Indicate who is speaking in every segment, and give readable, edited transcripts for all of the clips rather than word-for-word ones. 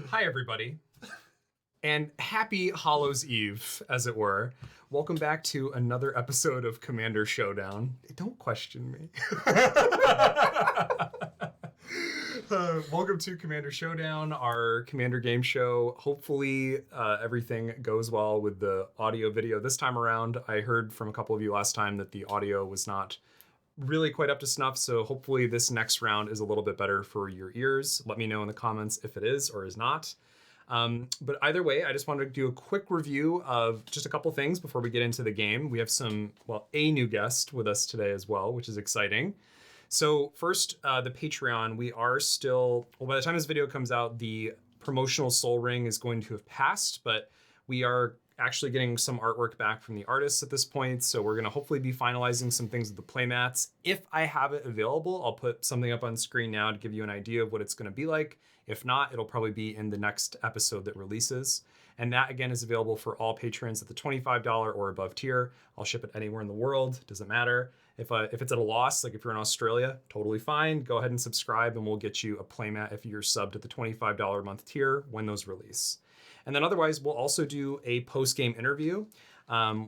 Speaker 1: Hi, everybody. And happy Hallows Eve, as it were. Welcome back to another episode of Commander Showdown. Don't question me. Welcome to Commander Showdown, our Commander game show. Hopefully everything goes well with the audio video this time around. I heard from a couple of you last time that the audio was not really quite up to snuff, so hopefully this next round is a little bit better for your ears. Let me know in the comments if it is or is not. But either way, I just wanted to do a quick review of just a couple things before we get into the game. We have a new guest with us today as well, which is exciting. So first, the Patreon, we are still, by the time this video comes out, the promotional Soul Ring is going to have passed, but we are actually getting some artwork back from the artists at this point. So we're gonna hopefully be finalizing some things with the playmats. If I have it available, I'll put something up on screen now to give you an idea of what it's gonna be like. If not, it'll probably be in the next episode that releases. And that again is available for all patrons at the $25 or above tier. I'll ship it anywhere in the world, doesn't matter. If it's at a loss, like if you're in Australia, totally fine. Go ahead and subscribe and we'll get you a playmat if you're subbed at the $25 a month tier when those release. And then otherwise, we'll also do a post-game interview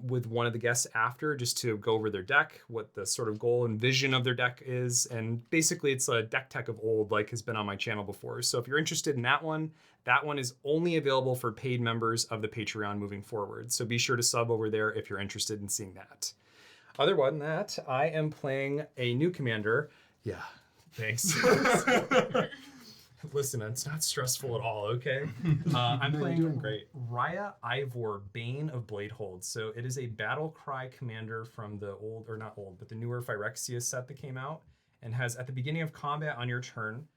Speaker 1: with one of the guests after, just to go over their deck, what the sort of goal and vision of their deck is. And basically it's a deck tech of old, like has been on my channel before. So if you're interested in that one is only available for paid members of the Patreon moving forward. So be sure to sub over there if you're interested in seeing that. Other than that, I am playing a new commander. Yeah, thanks. Listen, it's not stressful at all, okay? I'm playing
Speaker 2: doing great.
Speaker 1: Ria Ivor, Bane of Bladehold. So it is a battle cry commander from the the newer Phyrexia set that came out, and has at the beginning of combat on your turn,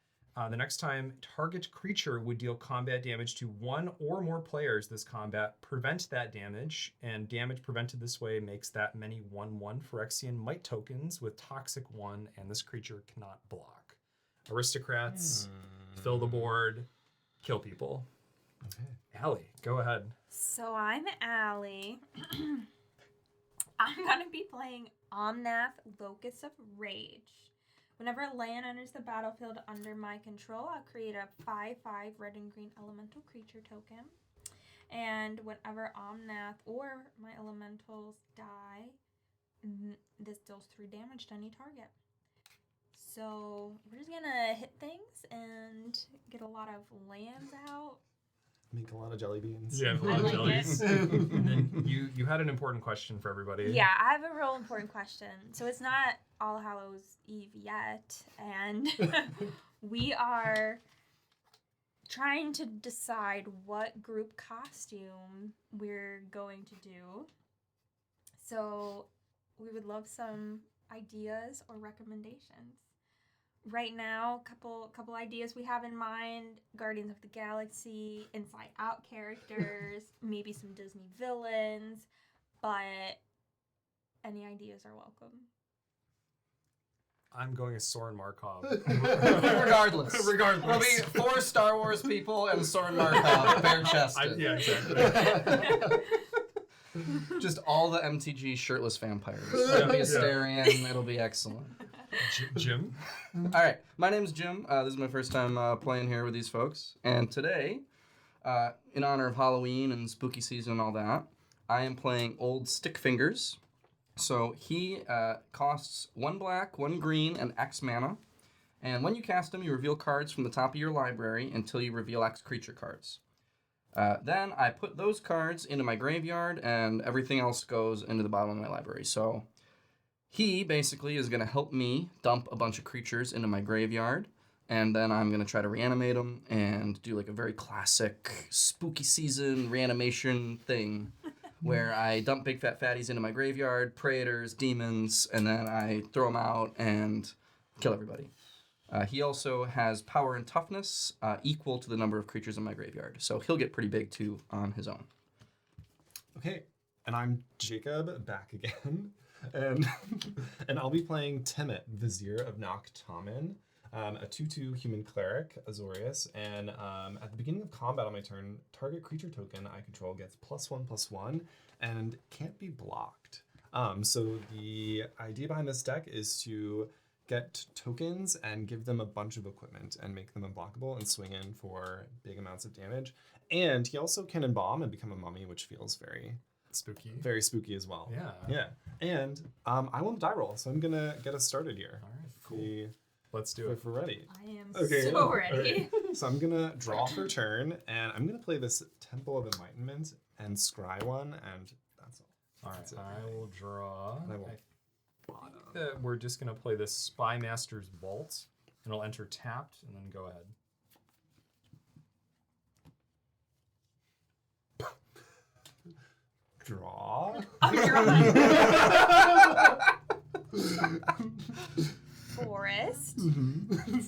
Speaker 1: the next time target creature would deal combat damage to one or more players this combat, prevent that damage, and damage prevented this way makes that many 1/1 Phyrexian Might tokens with Toxic 1, and this creature cannot block. Aristocrats, fill the board, kill people. Okay. Allie, go ahead.
Speaker 3: So I'm Allie. I'm going to be playing Omnath, Locus of Rage. Whenever a land enters the battlefield under my control, I'll create a 5/5 red and green elemental creature token. And whenever Omnath or my elementals die, this deals 3 damage to any target. So we're just gonna hit things and get a lot of lands out.
Speaker 2: Make a lot of jelly beans.
Speaker 1: Yeah, a lot of jellies. And then you had an important question for everybody.
Speaker 3: Yeah, I have a real important question. So it's not All Hallows Eve yet, and we are trying to decide what group costume we're going to do. So we would love some ideas or recommendations. Right now, couple ideas we have in mind: Guardians of the Galaxy, Inside Out characters, maybe some Disney villains, but any ideas are welcome.
Speaker 1: I'm going as Soren Markov.
Speaker 4: Regardless. There'll be 4 Star Wars people and Soren Markov, bare-chested.
Speaker 1: Yeah, exactly.
Speaker 4: Just all the MTG shirtless vampires. It'll be a Astarion. It'll be excellent.
Speaker 1: Jim?
Speaker 4: All right, my name's Jim. This is my first time playing here with these folks. And today, in honor of Halloween and spooky season and all that, I am playing old Stickfingers. So he costs 1 black, 1 green, and X mana. And when you cast him, you reveal cards from the top of your library until you reveal X creature cards. Then I put those cards into my graveyard, and everything else goes into the bottom of my library. So he basically is going to help me dump a bunch of creatures into my graveyard, and then I'm going to try to reanimate them and do like a very classic spooky season reanimation thing where I dump big fat fatties into my graveyard, praetors, demons, and then I throw them out and kill everybody. He also has power and toughness equal to the number of creatures in my graveyard, so he'll get pretty big too on his own.
Speaker 2: Okay, and I'm Jacob, back again. And I'll be playing Temmet, Vizier of Noctamen, a 2/2 human cleric, Azorius, and at the beginning of combat on my turn, target creature token I control gets +1/+1 and can't be blocked. So the idea behind this deck is to get tokens and give them a bunch of equipment and make them unblockable and swing in for big amounts of damage. And he also can embalm and become a mummy, which feels very spooky as well.
Speaker 1: Yeah.
Speaker 2: Yeah. And I want the die roll, so I'm gonna get us started here.
Speaker 1: All right, cool.
Speaker 2: See
Speaker 1: Let's do
Speaker 2: if
Speaker 1: it.
Speaker 2: we're ready.
Speaker 3: I am
Speaker 2: Okay.
Speaker 3: so ready.
Speaker 2: Okay. So I'm gonna draw for turn, and I'm gonna play this Temple of Enlightenment and scry one, and that's all.
Speaker 1: All right,
Speaker 2: That's it.
Speaker 1: I will draw.
Speaker 2: And I will
Speaker 1: I think that we're just going to play this Spy Master's Vault, and I'll enter tapped, and then go ahead.
Speaker 2: Draw.
Speaker 3: Forest.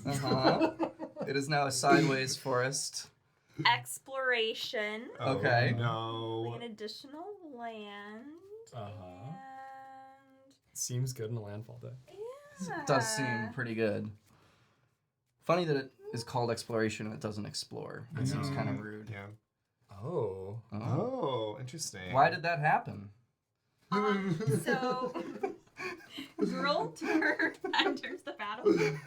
Speaker 4: Uh-huh. It is now a sideways forest.
Speaker 3: Exploration.
Speaker 4: Okay.
Speaker 2: No.
Speaker 3: An additional land.
Speaker 1: Uh-huh.
Speaker 3: And
Speaker 1: Seems good in a landfall day.
Speaker 3: yeah.
Speaker 4: It does seem pretty good. Funny that it is called exploration and it doesn't explore. It seems kind of rude.
Speaker 2: Yeah.
Speaker 1: Oh.
Speaker 2: Oh, interesting.
Speaker 4: Why did that happen?
Speaker 3: So, girl turn enters the battlefield.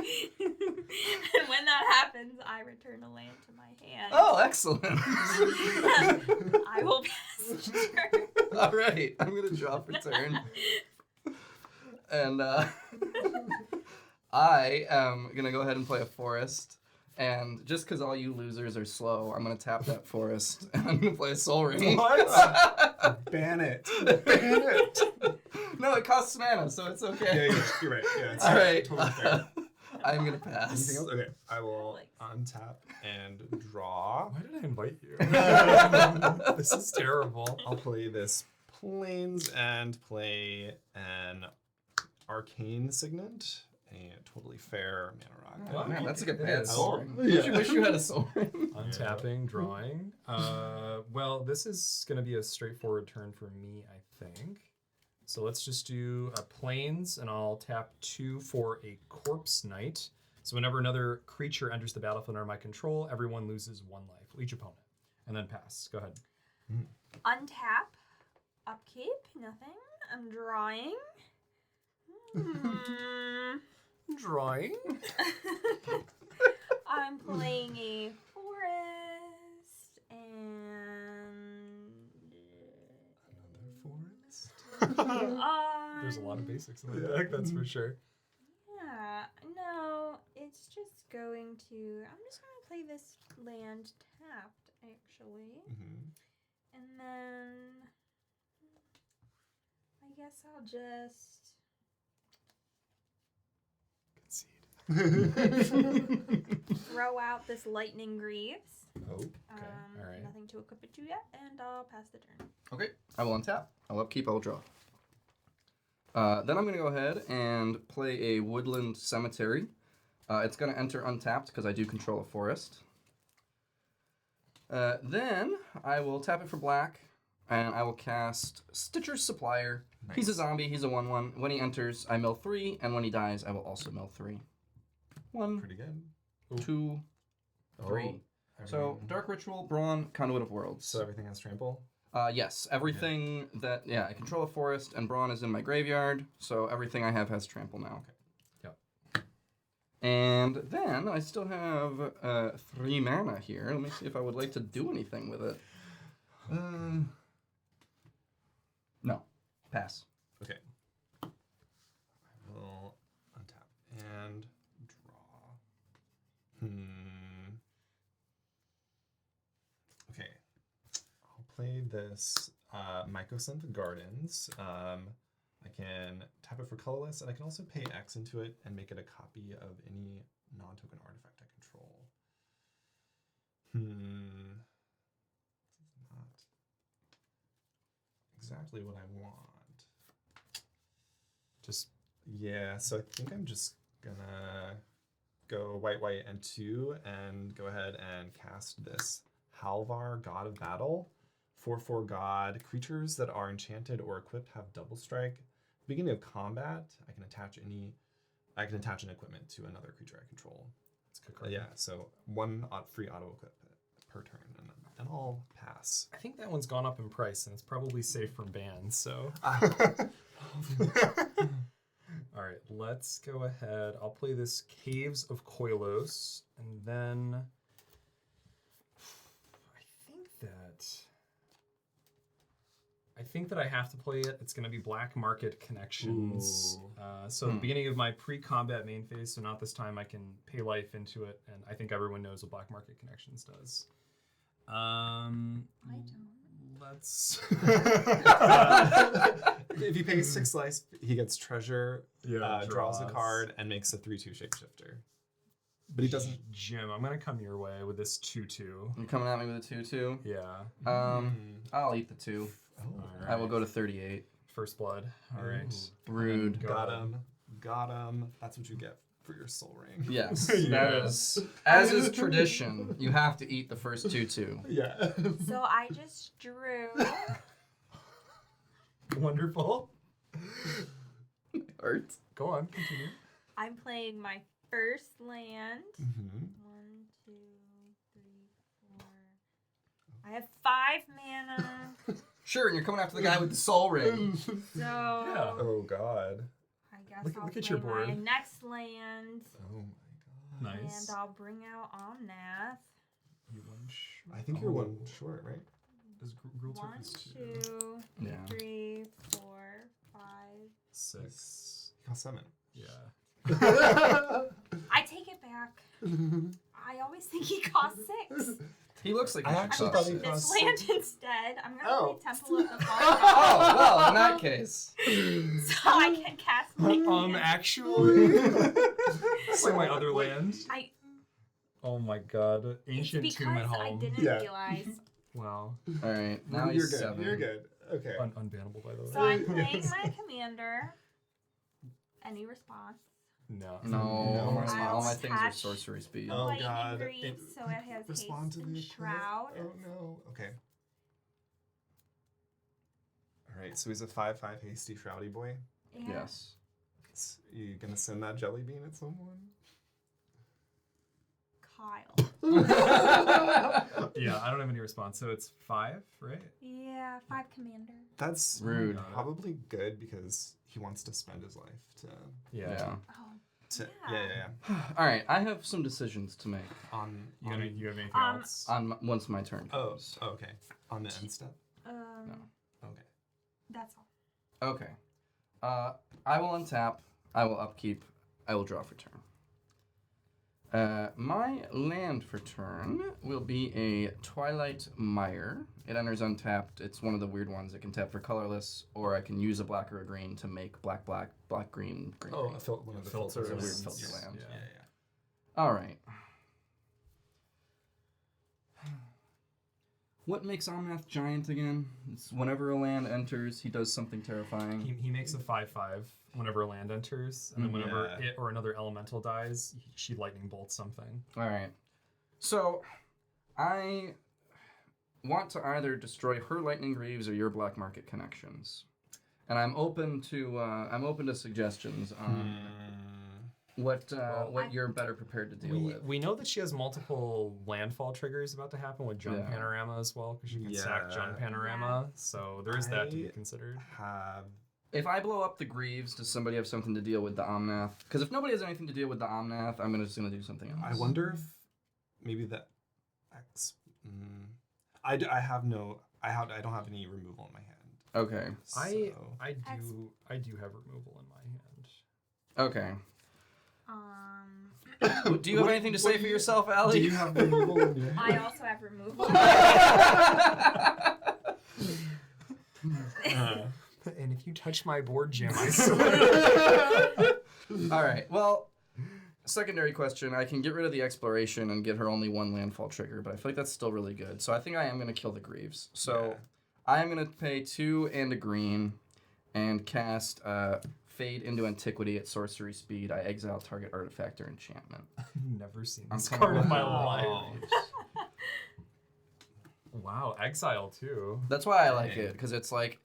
Speaker 3: And when that happens, I return a land to my hand.
Speaker 4: Oh, excellent.
Speaker 3: I will pass turn.
Speaker 4: All right, I'm gonna draw for turn, and I am gonna go ahead and play a forest. And just because all you losers are slow, I'm gonna tap that forest, and I'm gonna play a Soul Ring.
Speaker 2: What? Ban it. Ban it.
Speaker 4: No, it costs mana, so it's okay.
Speaker 2: Yeah, you're right. Yeah, it's
Speaker 4: All right.
Speaker 2: totally fair.
Speaker 4: I'm gonna pass.
Speaker 2: Anything else? Okay, I will untap and draw.
Speaker 1: Why did I invite you? This is terrible.
Speaker 2: I'll play this Plains and play an Arcane Signet, a totally fair mana rock.
Speaker 4: Oh, man, that's a good
Speaker 1: It
Speaker 4: bad
Speaker 1: is.
Speaker 4: Soul Ring.
Speaker 2: Yeah.
Speaker 4: You wish you had a Soul Ring.
Speaker 1: Untapping, drawing. Well, this is going to be a straightforward turn for me, I think. So let's just do a Plains, and I'll tap 2 for a Corpse Knight. So whenever another creature enters the battlefield under my control, everyone loses 1 life, each opponent. And then pass. Go ahead.
Speaker 3: Untap. Upkeep. Nothing. I'm drawing.
Speaker 1: Drawing.
Speaker 3: I'm playing a forest and
Speaker 1: There's a lot of basics in the deck, that's for sure.
Speaker 3: Yeah, no, it's just going to. I'm just going to play this land tapped, actually. And then. I guess I'll just. Throw out this Lightning Greaves.
Speaker 1: Oh, okay. All right.
Speaker 3: Nothing to equip it to yet, and I'll pass the turn.
Speaker 4: Okay, I will untap. I'll upkeep. I will draw. Then I'm going to go ahead and play a Woodland Cemetery. It's going to enter untapped because I do control a forest. Then I will tap it for black, and I will cast Stitcher's Supplier.
Speaker 2: Nice.
Speaker 4: He's a zombie. He's a 1/1. When he enters, I mill 3, and when he dies, I will also mill 3. 1,
Speaker 2: Pretty good.
Speaker 4: 2, 3. So,
Speaker 2: Everything-
Speaker 4: Dark Ritual, Brawn, Conduit of Worlds.
Speaker 2: So everything has trample?
Speaker 4: Yes, everything that, I control a forest, and Brawn is in my graveyard, so everything I have has trample now.
Speaker 2: Okay.
Speaker 1: Yep.
Speaker 4: And then I still have 3 mana here. Let me see if I would like to do anything with it. No. Pass.
Speaker 2: Okay. I will untap and draw. Okay. I'll play this Mycosynth Gardens. I can tap it for colorless, and I can also pay X into it and make it a copy of any non-token artifact I control. This is not exactly what I want.
Speaker 1: Just
Speaker 2: Yeah, so I think I'm just gonna go white, and 2, and go ahead and cast this Halvar, God of Battle. 4/4 God. Creatures that are enchanted or equipped have double strike. Beginning of combat, I can attach an equipment to another creature I control.
Speaker 1: it's a good card.
Speaker 2: Yeah, so 1 free auto equip per turn, and then and I'll pass.
Speaker 1: I think that one's gone up in price, and it's probably safe from bans. So, all right, let's go ahead. I'll play this Caves of Koilos, and then I think that I have to play it. It's going to be Black Market Connections. So at the beginning of my pre-combat main phase, so not this time, I can pay life into it, and I think everyone knows what Black Market Connections does.
Speaker 3: I don't.
Speaker 1: Let's.
Speaker 2: If he pays 6 life, he gets treasure, draws a
Speaker 1: draws.
Speaker 2: card, and makes a 3/2 shapeshifter. But he doesn't.
Speaker 1: Jim, I'm going to come your way with this 2/2.
Speaker 4: You're coming at me with a 2/2.
Speaker 1: Yeah.
Speaker 4: I'll eat the 2.
Speaker 2: Oh,
Speaker 4: I will go to 38.
Speaker 1: First blood. All right.
Speaker 4: Rude.
Speaker 1: Go
Speaker 2: got
Speaker 1: ahead.
Speaker 2: him. Got him. That's what you get for your soul ring.
Speaker 4: Yes.
Speaker 1: Yeah.
Speaker 4: That is, as is tradition, you have to eat the first 2/2.
Speaker 2: Yeah.
Speaker 3: So I just drew.
Speaker 1: Wonderful.
Speaker 4: Hurts.
Speaker 1: Go on, continue.
Speaker 3: I'm playing my first land.
Speaker 2: Mm-hmm.
Speaker 3: 1, 2, 3, 4. I have 5 mana.
Speaker 4: Sure, and you're coming after the guy with the soul ring.
Speaker 3: So
Speaker 2: Oh God.
Speaker 3: I guess
Speaker 1: Look-
Speaker 3: I'll
Speaker 1: look at
Speaker 3: play
Speaker 1: your board.
Speaker 3: my next land.
Speaker 2: Oh my God.
Speaker 1: Nice.
Speaker 3: And I'll bring out Omnath.
Speaker 1: You one
Speaker 2: I think you're one short, right?
Speaker 1: Is Gruul
Speaker 3: 1,
Speaker 1: Turkey's
Speaker 3: 2,
Speaker 4: Yeah.
Speaker 3: 3, 4, 5.
Speaker 1: 6.
Speaker 2: He costs 7.
Speaker 1: Yeah.
Speaker 3: I take it back. I always think he costs 6.
Speaker 4: He looks like
Speaker 2: I
Speaker 4: he should
Speaker 2: actually
Speaker 4: cost
Speaker 2: thought he
Speaker 4: six.
Speaker 3: This
Speaker 2: costs
Speaker 3: land instead. I'm gonna
Speaker 2: Oh.
Speaker 3: play Temple of the
Speaker 4: Oh,
Speaker 3: Fallen.
Speaker 4: well, in that case.
Speaker 3: So I can cast my
Speaker 1: Actually, play my other land.
Speaker 3: I
Speaker 1: Oh my God,
Speaker 3: it's
Speaker 1: Ancient
Speaker 3: because
Speaker 1: Tomb at
Speaker 3: I
Speaker 1: Home.
Speaker 3: didn't
Speaker 2: Yeah.
Speaker 3: realize.
Speaker 1: Wow,
Speaker 4: All right, now
Speaker 2: you're
Speaker 4: he's
Speaker 2: good.
Speaker 4: 7.
Speaker 2: You're good. Okay.
Speaker 1: unbannable by the way.
Speaker 3: So I'm playing my commander. Any response?
Speaker 1: No.
Speaker 4: No,
Speaker 2: No.
Speaker 4: all my things are
Speaker 3: Attach-
Speaker 4: sorcery speed.
Speaker 2: Oh,
Speaker 3: Lightning
Speaker 2: God.
Speaker 3: Greaves, so it has
Speaker 2: Respond
Speaker 3: haste
Speaker 2: to
Speaker 3: and
Speaker 2: the
Speaker 3: shroud.
Speaker 2: Oh no. Okay. All right. So he's a 5/5 hasty shroudy boy.
Speaker 3: Yeah.
Speaker 4: Yes.
Speaker 2: You gonna send that jelly bean at someone?
Speaker 3: Kyle.
Speaker 1: Yeah, I don't have any response. So it's 5, right?
Speaker 3: Yeah, 5 commander.
Speaker 2: That's
Speaker 4: Rude.
Speaker 2: Probably good because he wants to spend his life to.
Speaker 4: Yeah.
Speaker 3: Oh.
Speaker 2: Yeah.
Speaker 4: All right, I have some decisions to make
Speaker 2: On.
Speaker 1: You have anything
Speaker 3: Um,
Speaker 1: else?
Speaker 4: once my turn
Speaker 2: Oh.
Speaker 4: comes.
Speaker 2: Okay. On the end step. Okay.
Speaker 3: That's all.
Speaker 4: Okay. I will untap. I will upkeep. I will draw for turn. My land for turn will be a Twilight Mire. It enters untapped. It's one of the weird ones. It can tap for colorless, or I can use a black or a green to make black, green, green.
Speaker 2: Oh,
Speaker 4: green.
Speaker 2: one of the
Speaker 1: Filter.
Speaker 2: filters.
Speaker 4: It's a weird filter land.
Speaker 1: Yeah.
Speaker 4: All right. What makes Omnath giant again? It's whenever a land enters, he does something terrifying.
Speaker 1: He makes a 5/5 whenever a land enters, and then whenever
Speaker 2: Yeah.
Speaker 1: it or another elemental dies, she lightning bolts something.
Speaker 4: All right. So, I want to either destroy her lightning greaves or your black market connections, and I'm open to suggestions on what you're better prepared to deal with.
Speaker 1: We know that she has multiple landfall triggers about to happen with Junk
Speaker 4: Yeah.
Speaker 1: Panorama as well, because she can sack
Speaker 2: Yeah.
Speaker 1: Junk Panorama. So there is that to be
Speaker 2: I-
Speaker 1: considered.
Speaker 2: Have.
Speaker 4: If I blow up the greaves, does somebody have something to deal with the Omnath? Because if nobody has anything to deal with the Omnath, I'm just gonna do something else.
Speaker 2: I wonder if maybe the X. I don't have any removal in my hand.
Speaker 4: Okay.
Speaker 1: I
Speaker 2: So-
Speaker 1: I do have removal in my hand.
Speaker 4: Okay. Do you have
Speaker 2: What-
Speaker 4: anything to
Speaker 2: what
Speaker 4: say
Speaker 2: do
Speaker 4: for
Speaker 2: you-
Speaker 4: yourself, Allie?
Speaker 2: Do you have removal in your
Speaker 3: I
Speaker 2: hand?
Speaker 3: also have removal.
Speaker 1: And if you touch my board, Jim, I swear.
Speaker 4: All right. Well, secondary question. I can get rid of the exploration and get her only one landfall trigger, but I feel like that's still really good. So I think I am going to kill the Greaves. So I am going to pay 2 and a green and cast Fade into Antiquity at sorcery speed. I exile target artifact or enchantment.
Speaker 1: I've never seen
Speaker 4: I'm
Speaker 1: this
Speaker 4: kinda
Speaker 1: card in my
Speaker 2: like-
Speaker 1: life. Wow, exile too.
Speaker 4: That's why I like it, because it's like,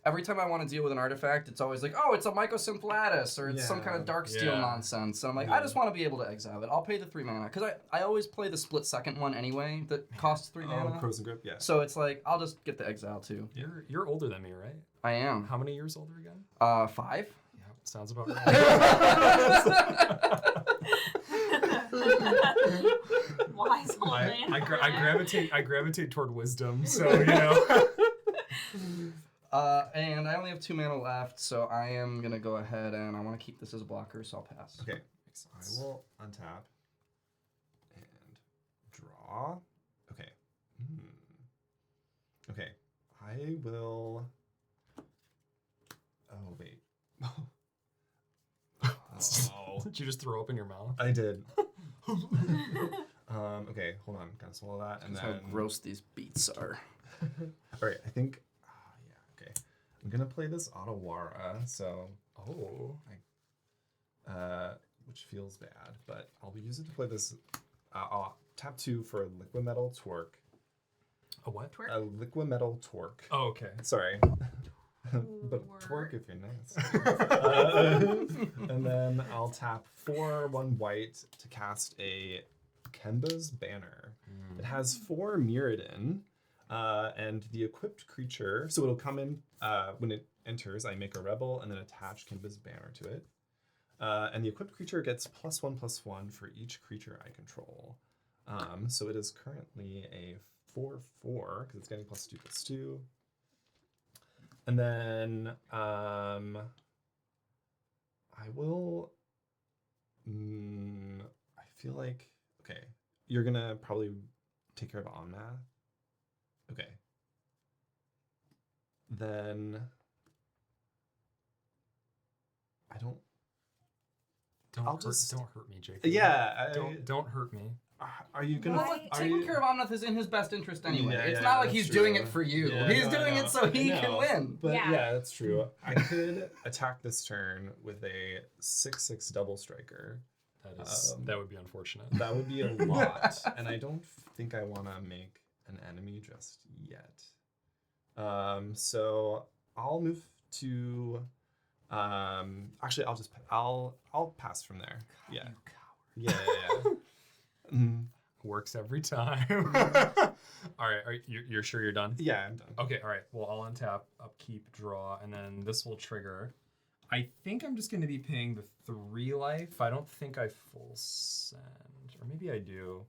Speaker 4: every time I want to deal with an artifact, it's always like, oh, it's a Mycosymphlatus, or it's some kind of dark steel nonsense. So I'm like, I just want to be able to exile it. I'll pay the 3 mana, because I always play the split second one anyway that costs 3 mana.
Speaker 2: Frozen Grip, yeah.
Speaker 4: So it's like, I'll just get the exile too.
Speaker 1: You're older than me, right?
Speaker 4: I am.
Speaker 1: How many years older again?
Speaker 4: 5.
Speaker 1: Yeah, sounds about right.
Speaker 3: Wise old man.
Speaker 1: I gravitate toward wisdom, so you know.
Speaker 4: And I only have 2 mana left, so I am gonna go ahead and I want to keep this as a blocker, so I'll pass.
Speaker 2: Okay. I will untap and draw. Okay. Okay. I will. Oh wait. Oh.
Speaker 1: Did you just throw up in your mouth?
Speaker 2: I did. Okay, hold on. Gotta swallow that, and
Speaker 4: That's
Speaker 2: then.
Speaker 4: how gross these beats are.
Speaker 2: All right. I think. Yeah. Okay. I'm gonna play this Otawara. So.
Speaker 1: Oh.
Speaker 2: Which feels bad, but I'll use it to play this. I'll tap 2 for Liquid Metal Torque.
Speaker 1: A what?
Speaker 2: A Liquid Metal Torque.
Speaker 1: Oh, okay.
Speaker 2: Sorry. But twerk if you're nice. And then I'll tap 4 1 white to cast a Kemba's Banner. It has 4 Mirrodin, and the equipped creature. So it'll come in when it enters. I make a rebel and then attach Kemba's Banner to it. And the equipped creature gets +1/+1 for each creature I control. So it is currently a 4/4 because it's getting +2/+2. And then I will. I feel like okay. You're gonna probably take care of Omnath. Okay. Then I don't.
Speaker 1: Don't hurt me, Jake.
Speaker 2: Yeah.
Speaker 1: Don't hurt me.
Speaker 2: Are you gonna?
Speaker 4: Well, taking care of Omnath is in his best interest anyway.
Speaker 2: Yeah,
Speaker 4: it's
Speaker 2: yeah,
Speaker 4: not like
Speaker 2: that's
Speaker 4: he's
Speaker 2: true.
Speaker 4: doing it for you.
Speaker 2: Yeah,
Speaker 4: he's
Speaker 2: no,
Speaker 4: doing
Speaker 2: I
Speaker 4: it so he
Speaker 2: know.
Speaker 4: can win.
Speaker 2: But
Speaker 3: Yeah.
Speaker 2: yeah, that's true. I could attack this turn with a 6/6 double striker.
Speaker 1: That would be unfortunate.
Speaker 2: That would be a lot, and I don't think I want to make an enemy just yet. So I'll move to. Actually, I'll pass from there. Yeah. Yeah.
Speaker 1: Works every time. All right, you're sure you're done?
Speaker 2: Yeah, I'm done.
Speaker 1: Okay, all right. Well, I'll untap, upkeep, draw, and then this will trigger. I think I'm just going to be paying the 3 life. I don't think I full send. Or maybe I do.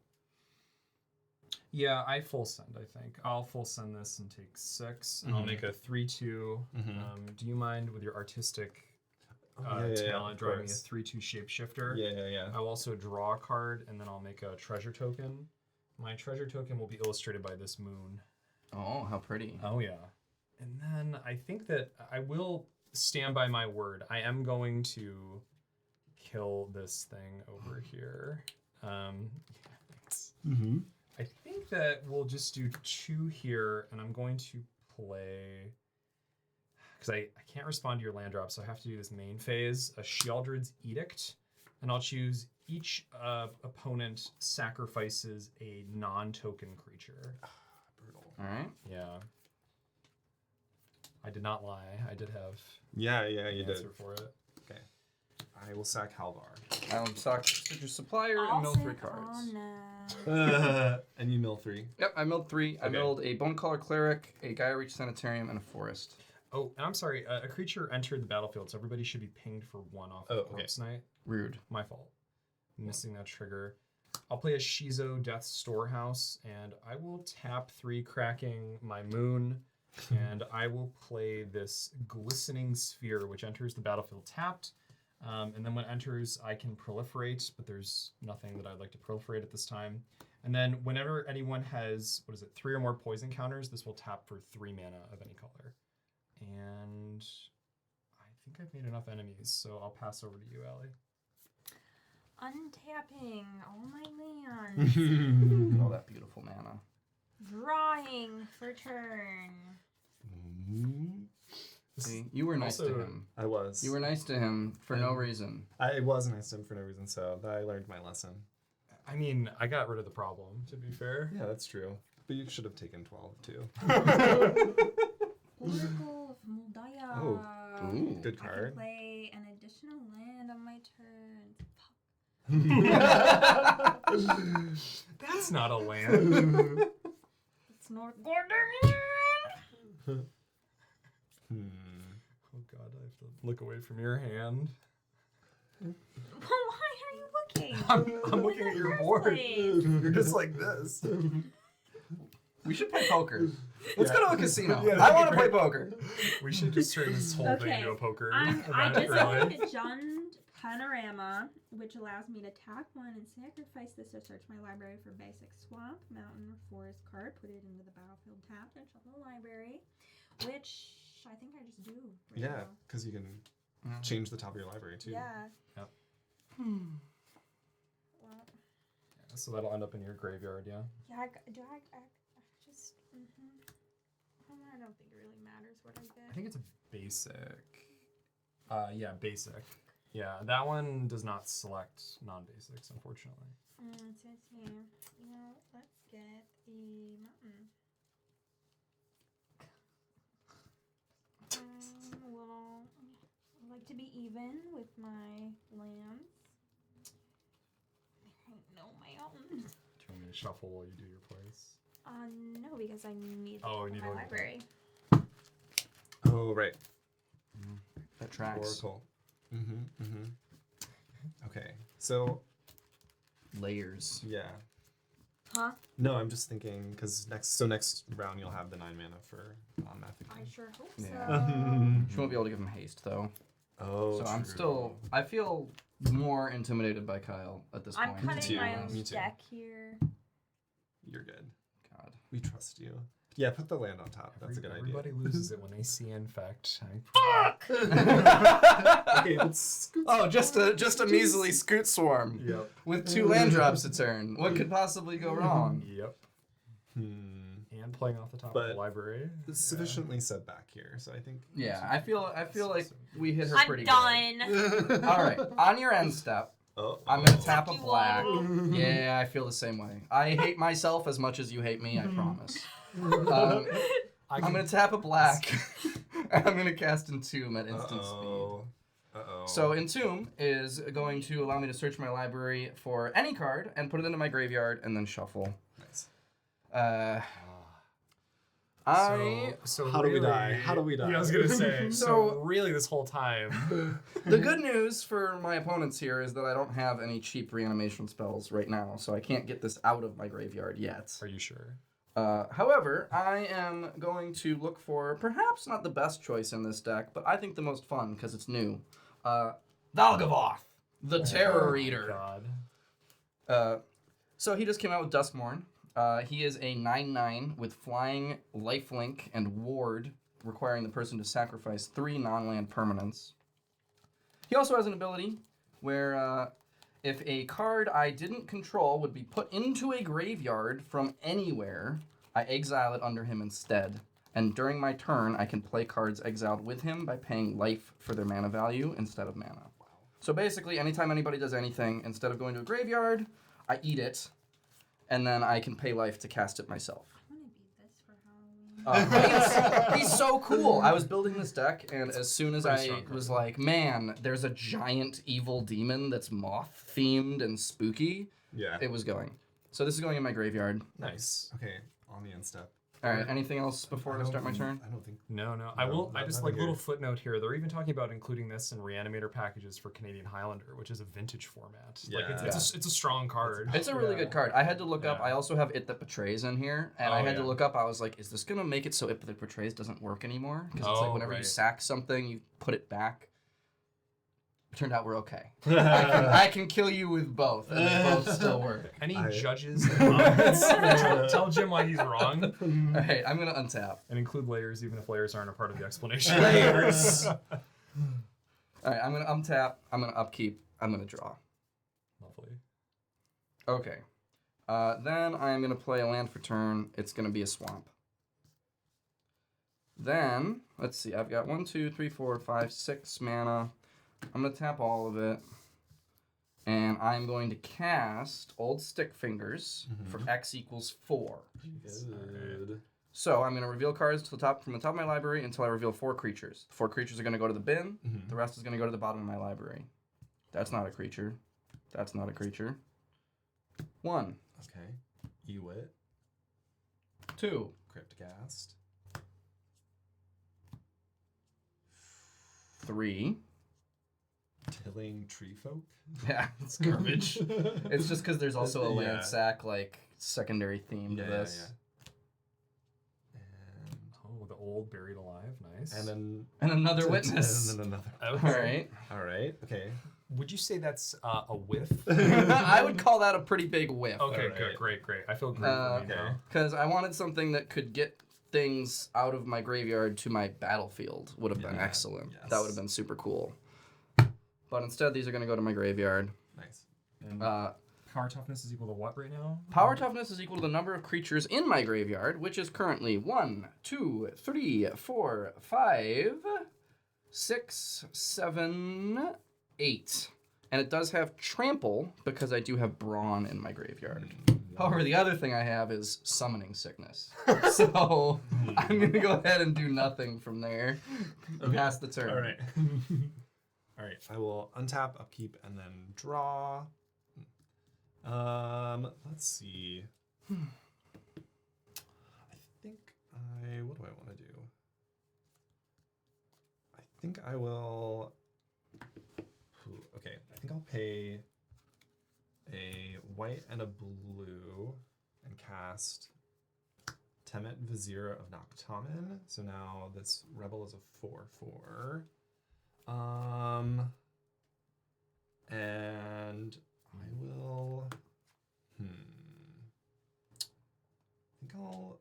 Speaker 1: Yeah, I full send, I think. I'll full send this and take 6. And I'll make a 3/2. Do you mind with your artistic talent drawing me a 3/2 shapeshifter?
Speaker 2: Yeah.
Speaker 1: I'll also draw a card, and then I'll make a treasure token. My treasure token will be illustrated by this moon.
Speaker 4: Oh, how pretty.
Speaker 1: Oh, yeah. And then I think that I will stand by my word. I am going to kill this thing over here. Thanks. I think that we'll just do 2 here, and I'm going to play... Because I can't respond to your land drop, so I have to do this main phase, a Sheoldred's Edict, and I'll choose each opponent sacrifices a non-token creature.
Speaker 2: Brutal.
Speaker 4: All right.
Speaker 1: Yeah. I did not lie. I did have
Speaker 2: Yeah,
Speaker 1: an
Speaker 2: you
Speaker 1: answer
Speaker 2: did.
Speaker 1: for it.
Speaker 2: Okay. I will sack Halvar.
Speaker 4: I'll stock Citrus Supplier and
Speaker 3: I'll
Speaker 4: mill
Speaker 3: say
Speaker 4: 3 cards.
Speaker 2: And you mill 3.
Speaker 4: Yep, I milled 3. I
Speaker 2: Okay.
Speaker 4: milled a Bonecaller Cleric, a Gaia Reach Sanitarium, and a Forest.
Speaker 1: Oh, and I'm sorry. A creature entered the battlefield, so everybody should be pinged for 1 off of Corpse Knight.
Speaker 4: Rude.
Speaker 1: My fault. Missing that trigger. I'll play a Shizo Death Storehouse, and I will tap 3, cracking my moon, and I will play this Glistening Sphere, which enters the battlefield tapped. And then when it enters, I can proliferate, but there's nothing that I'd like to proliferate at this time. And then whenever anyone has, 3 or more poison counters, this will tap for 3 mana of any color. And I think I've made enough enemies, so I'll pass over to you, Allie.
Speaker 3: Untapping all my lands.
Speaker 4: All that beautiful mana.
Speaker 3: Drawing for turn.
Speaker 4: See, you were nice to
Speaker 1: Also-
Speaker 4: him.
Speaker 2: I was.
Speaker 4: You were nice to him for no reason.
Speaker 2: I was nice to him for no reason, so I learned my lesson.
Speaker 1: I mean, I got rid of the problem, to be fair.
Speaker 2: Yeah, that's true. But you should have taken 12 too.
Speaker 3: Oracle of Moldiah
Speaker 2: Good
Speaker 3: I can
Speaker 2: card.
Speaker 3: play an additional land on my turn.
Speaker 1: That's not a land.
Speaker 3: It's North Gordon.
Speaker 1: Oh god, I have to look away from your hand.
Speaker 3: Well, why are you looking?
Speaker 1: I'm looking at your
Speaker 3: first
Speaker 1: board.
Speaker 3: place.
Speaker 1: You're just like this.
Speaker 4: We should play poker. Let's
Speaker 1: Yeah.
Speaker 4: go to a casino.
Speaker 1: Yeah,
Speaker 4: I
Speaker 1: that'd
Speaker 4: want
Speaker 1: be
Speaker 4: to play
Speaker 1: great.
Speaker 4: poker.
Speaker 1: We should just turn this whole thing
Speaker 3: Okay.
Speaker 1: into a poker.
Speaker 3: I
Speaker 1: event,
Speaker 3: just
Speaker 1: really.
Speaker 3: opened Jund Panorama, which allows me to tap one and sacrifice this to search my library for basic swamp, mountain, or forest card, put it into the battlefield tapped, and shuffle the library, which I think I just do. Right
Speaker 2: Yeah,
Speaker 3: now.
Speaker 2: because you can change the top of your library too.
Speaker 3: Yeah.
Speaker 1: Yep.
Speaker 3: Well,
Speaker 1: Yeah, so that'll end up in your graveyard, yeah?
Speaker 3: yeah. I just. I don't think it really matters what I
Speaker 1: I
Speaker 3: get.
Speaker 1: think it's a basic. Yeah, basic. Yeah, that one does not select non-basics, unfortunately.
Speaker 3: It says here, let's get the mountain. Well, I like to be even with my lands. There ain't no mountains.
Speaker 1: Do you want me to shuffle while you do your place?
Speaker 3: No, because I need
Speaker 1: Oh, you need
Speaker 3: my
Speaker 1: to look at
Speaker 3: library.
Speaker 2: Oh, right.
Speaker 4: That tracks.
Speaker 2: Oracle. Okay, so
Speaker 4: Layers.
Speaker 2: yeah.
Speaker 3: Huh?
Speaker 2: No, I'm just thinking because next round you'll have the 9 mana for Omnath
Speaker 3: I
Speaker 2: again.
Speaker 3: sure hope
Speaker 4: Yeah.
Speaker 3: so.
Speaker 4: She won't be able to give him haste though.
Speaker 2: Oh,
Speaker 4: So I'm
Speaker 2: true.
Speaker 4: still. I feel more intimidated by Kyle at this
Speaker 3: I'm
Speaker 4: point.
Speaker 3: cutting
Speaker 2: too.
Speaker 3: my
Speaker 2: Me
Speaker 3: own
Speaker 2: too.
Speaker 3: deck here.
Speaker 2: You're good.
Speaker 4: God.
Speaker 2: We trust you. Yeah, put the land on top. That's a good
Speaker 1: Everybody
Speaker 2: idea.
Speaker 1: loses it when they see infect.
Speaker 2: Okay, let's.
Speaker 4: Oh, just a measly scoot swarm
Speaker 1: Yep.
Speaker 4: with 2 land drops a turn. What could possibly go wrong?
Speaker 1: Yep.
Speaker 2: Hmm.
Speaker 1: And playing off the top of
Speaker 2: But
Speaker 1: the library.
Speaker 2: It's sufficiently set back here, so I think.
Speaker 4: Yeah, I feel like we hit her
Speaker 3: I'm
Speaker 4: pretty
Speaker 3: done.
Speaker 4: good. All right, on your end step,
Speaker 2: Oh,
Speaker 4: I'm gonna tap a
Speaker 3: You
Speaker 4: black.
Speaker 3: all.
Speaker 4: Yeah, I feel the same way. I hate myself as much as you hate me. I promise. I'm gonna tap a black. And I'm gonna cast Entomb at instant speed.
Speaker 2: Uh-oh.
Speaker 4: So Entomb is going to allow me to search my library for any card and put it into my graveyard and then shuffle.
Speaker 2: Nice.
Speaker 1: So
Speaker 2: How do we
Speaker 1: really-
Speaker 2: die? How do we die?
Speaker 1: Yeah, I was gonna say.
Speaker 4: So-
Speaker 1: so really, this whole time.
Speaker 4: The good news for my opponents here is that I don't have any cheap reanimation spells right now, so I can't get this out of my graveyard yet.
Speaker 1: Are you sure?
Speaker 4: However, I am going to look for perhaps not the best choice in this deck, but I think the most fun because it's new. Valgavoth, the Terror Eater.
Speaker 1: God.
Speaker 4: So he just came out with Duskmorn. He is a 9/9 with flying, lifelink, and ward, requiring the person to sacrifice 3 non-land permanents. He also has an ability where if a card I didn't control would be put into a graveyard from anywhere, I exile it under him instead. And during my turn, I can play cards exiled with him by paying life for their mana value instead of mana. So basically, anytime anybody does anything, instead of going to a graveyard, I eat it, and then I can pay life to cast it myself.
Speaker 3: I want to beat this for Halloween.
Speaker 4: He's so cool. I was building this deck, and as soon as
Speaker 1: Pretty
Speaker 4: I
Speaker 1: strong card.
Speaker 4: was like, man, there's a giant evil demon that's moth-themed and spooky,
Speaker 2: Yeah.
Speaker 4: it was going. So this is going in my graveyard.
Speaker 1: Nice.
Speaker 2: Okay, on the end step.
Speaker 4: All right, anything else before I start my turn?
Speaker 2: I don't think.
Speaker 1: No.
Speaker 2: No,
Speaker 1: I will. I
Speaker 2: not-
Speaker 1: just
Speaker 2: not
Speaker 1: like
Speaker 2: here.
Speaker 1: little footnote here. They're even talking about including this in Reanimator packages for Canadian Highlander, which is a vintage format. Like it's a strong card.
Speaker 4: It's a really
Speaker 1: Yeah.
Speaker 4: good card. I had to look up.
Speaker 1: Yeah.
Speaker 4: I also have It That Betrays in here, and
Speaker 1: Oh,
Speaker 4: I had to
Speaker 1: yeah.
Speaker 4: look up. I was like, is this going to make it so It That Betrays doesn't work anymore? Because it's like
Speaker 1: Oh,
Speaker 4: whenever you
Speaker 1: right.
Speaker 4: sack something, you put it back. Turned out we're okay. I can kill you with both, and they both still work.
Speaker 1: Any
Speaker 2: I-
Speaker 1: judges in the comments, tell Jim why he's wrong,
Speaker 4: All right, I'm going to untap.
Speaker 1: and include layers, even if layers aren't a part of the explanation.
Speaker 4: Layers. All right, I'm going to untap. I'm going to upkeep. I'm going to draw.
Speaker 1: Lovely.
Speaker 4: Okay. Then I'm going to play a land for turn. It's going to be a swamp. Then, let's see. I've got 1, 2, 3, 4, 5, 6 mana. I'm going to tap all of it. And I'm going to cast Old Stickfingers for X equals 4.
Speaker 2: Good.
Speaker 4: So I'm going to reveal cards to the top from the top of my library until I reveal 4 creatures. The 4 creatures are going to go to the bin.
Speaker 2: Mhm.
Speaker 4: The rest is going to go to the bottom of my library. That's not a creature. That's not a creature. 1,
Speaker 2: Okay. Ewit.
Speaker 4: 2,
Speaker 2: Cryptghast.
Speaker 4: 3.
Speaker 2: Tilling Treefolk.
Speaker 4: Yeah, it's garbage. It's just because there's also a
Speaker 2: Yeah.
Speaker 4: land sack like secondary theme to this.
Speaker 2: And
Speaker 1: Oh, the old buried alive. Nice.
Speaker 2: and then
Speaker 4: And another witness.
Speaker 2: And then another.
Speaker 1: Okay.
Speaker 4: All right.
Speaker 2: All right. Okay.
Speaker 1: Would you say that's a whiff?
Speaker 4: I would call that a pretty big whiff.
Speaker 1: Okay,
Speaker 2: Alright.
Speaker 1: good, great. I feel great for you
Speaker 2: okay.
Speaker 1: now.
Speaker 4: Because I wanted something that could get things out of my graveyard to my battlefield. Would have been
Speaker 2: Yeah,
Speaker 4: excellent.
Speaker 2: yes.
Speaker 4: That would have been super cool. But instead, these are going to go to my graveyard.
Speaker 2: Nice.
Speaker 1: And
Speaker 4: Uh,
Speaker 1: power toughness is equal to what right now?
Speaker 4: Power toughness is equal to the number of creatures in my graveyard, which is currently 1, 2, 3, 4, 5, 6, 7, 8. And it does have trample because I do have brawn in my graveyard. However, the other thing I have is summoning sickness. So I'm going to go ahead and do nothing from there. Pass the turn.
Speaker 2: All right. All right. I will untap, upkeep, and then draw. Let's see. I think what do I want to do? I think I will. Okay. I think I'll pay a white and a blue and cast Temmet, Vizier of Noctamen. So now this rebel is a 4/4. And I will. I think I'll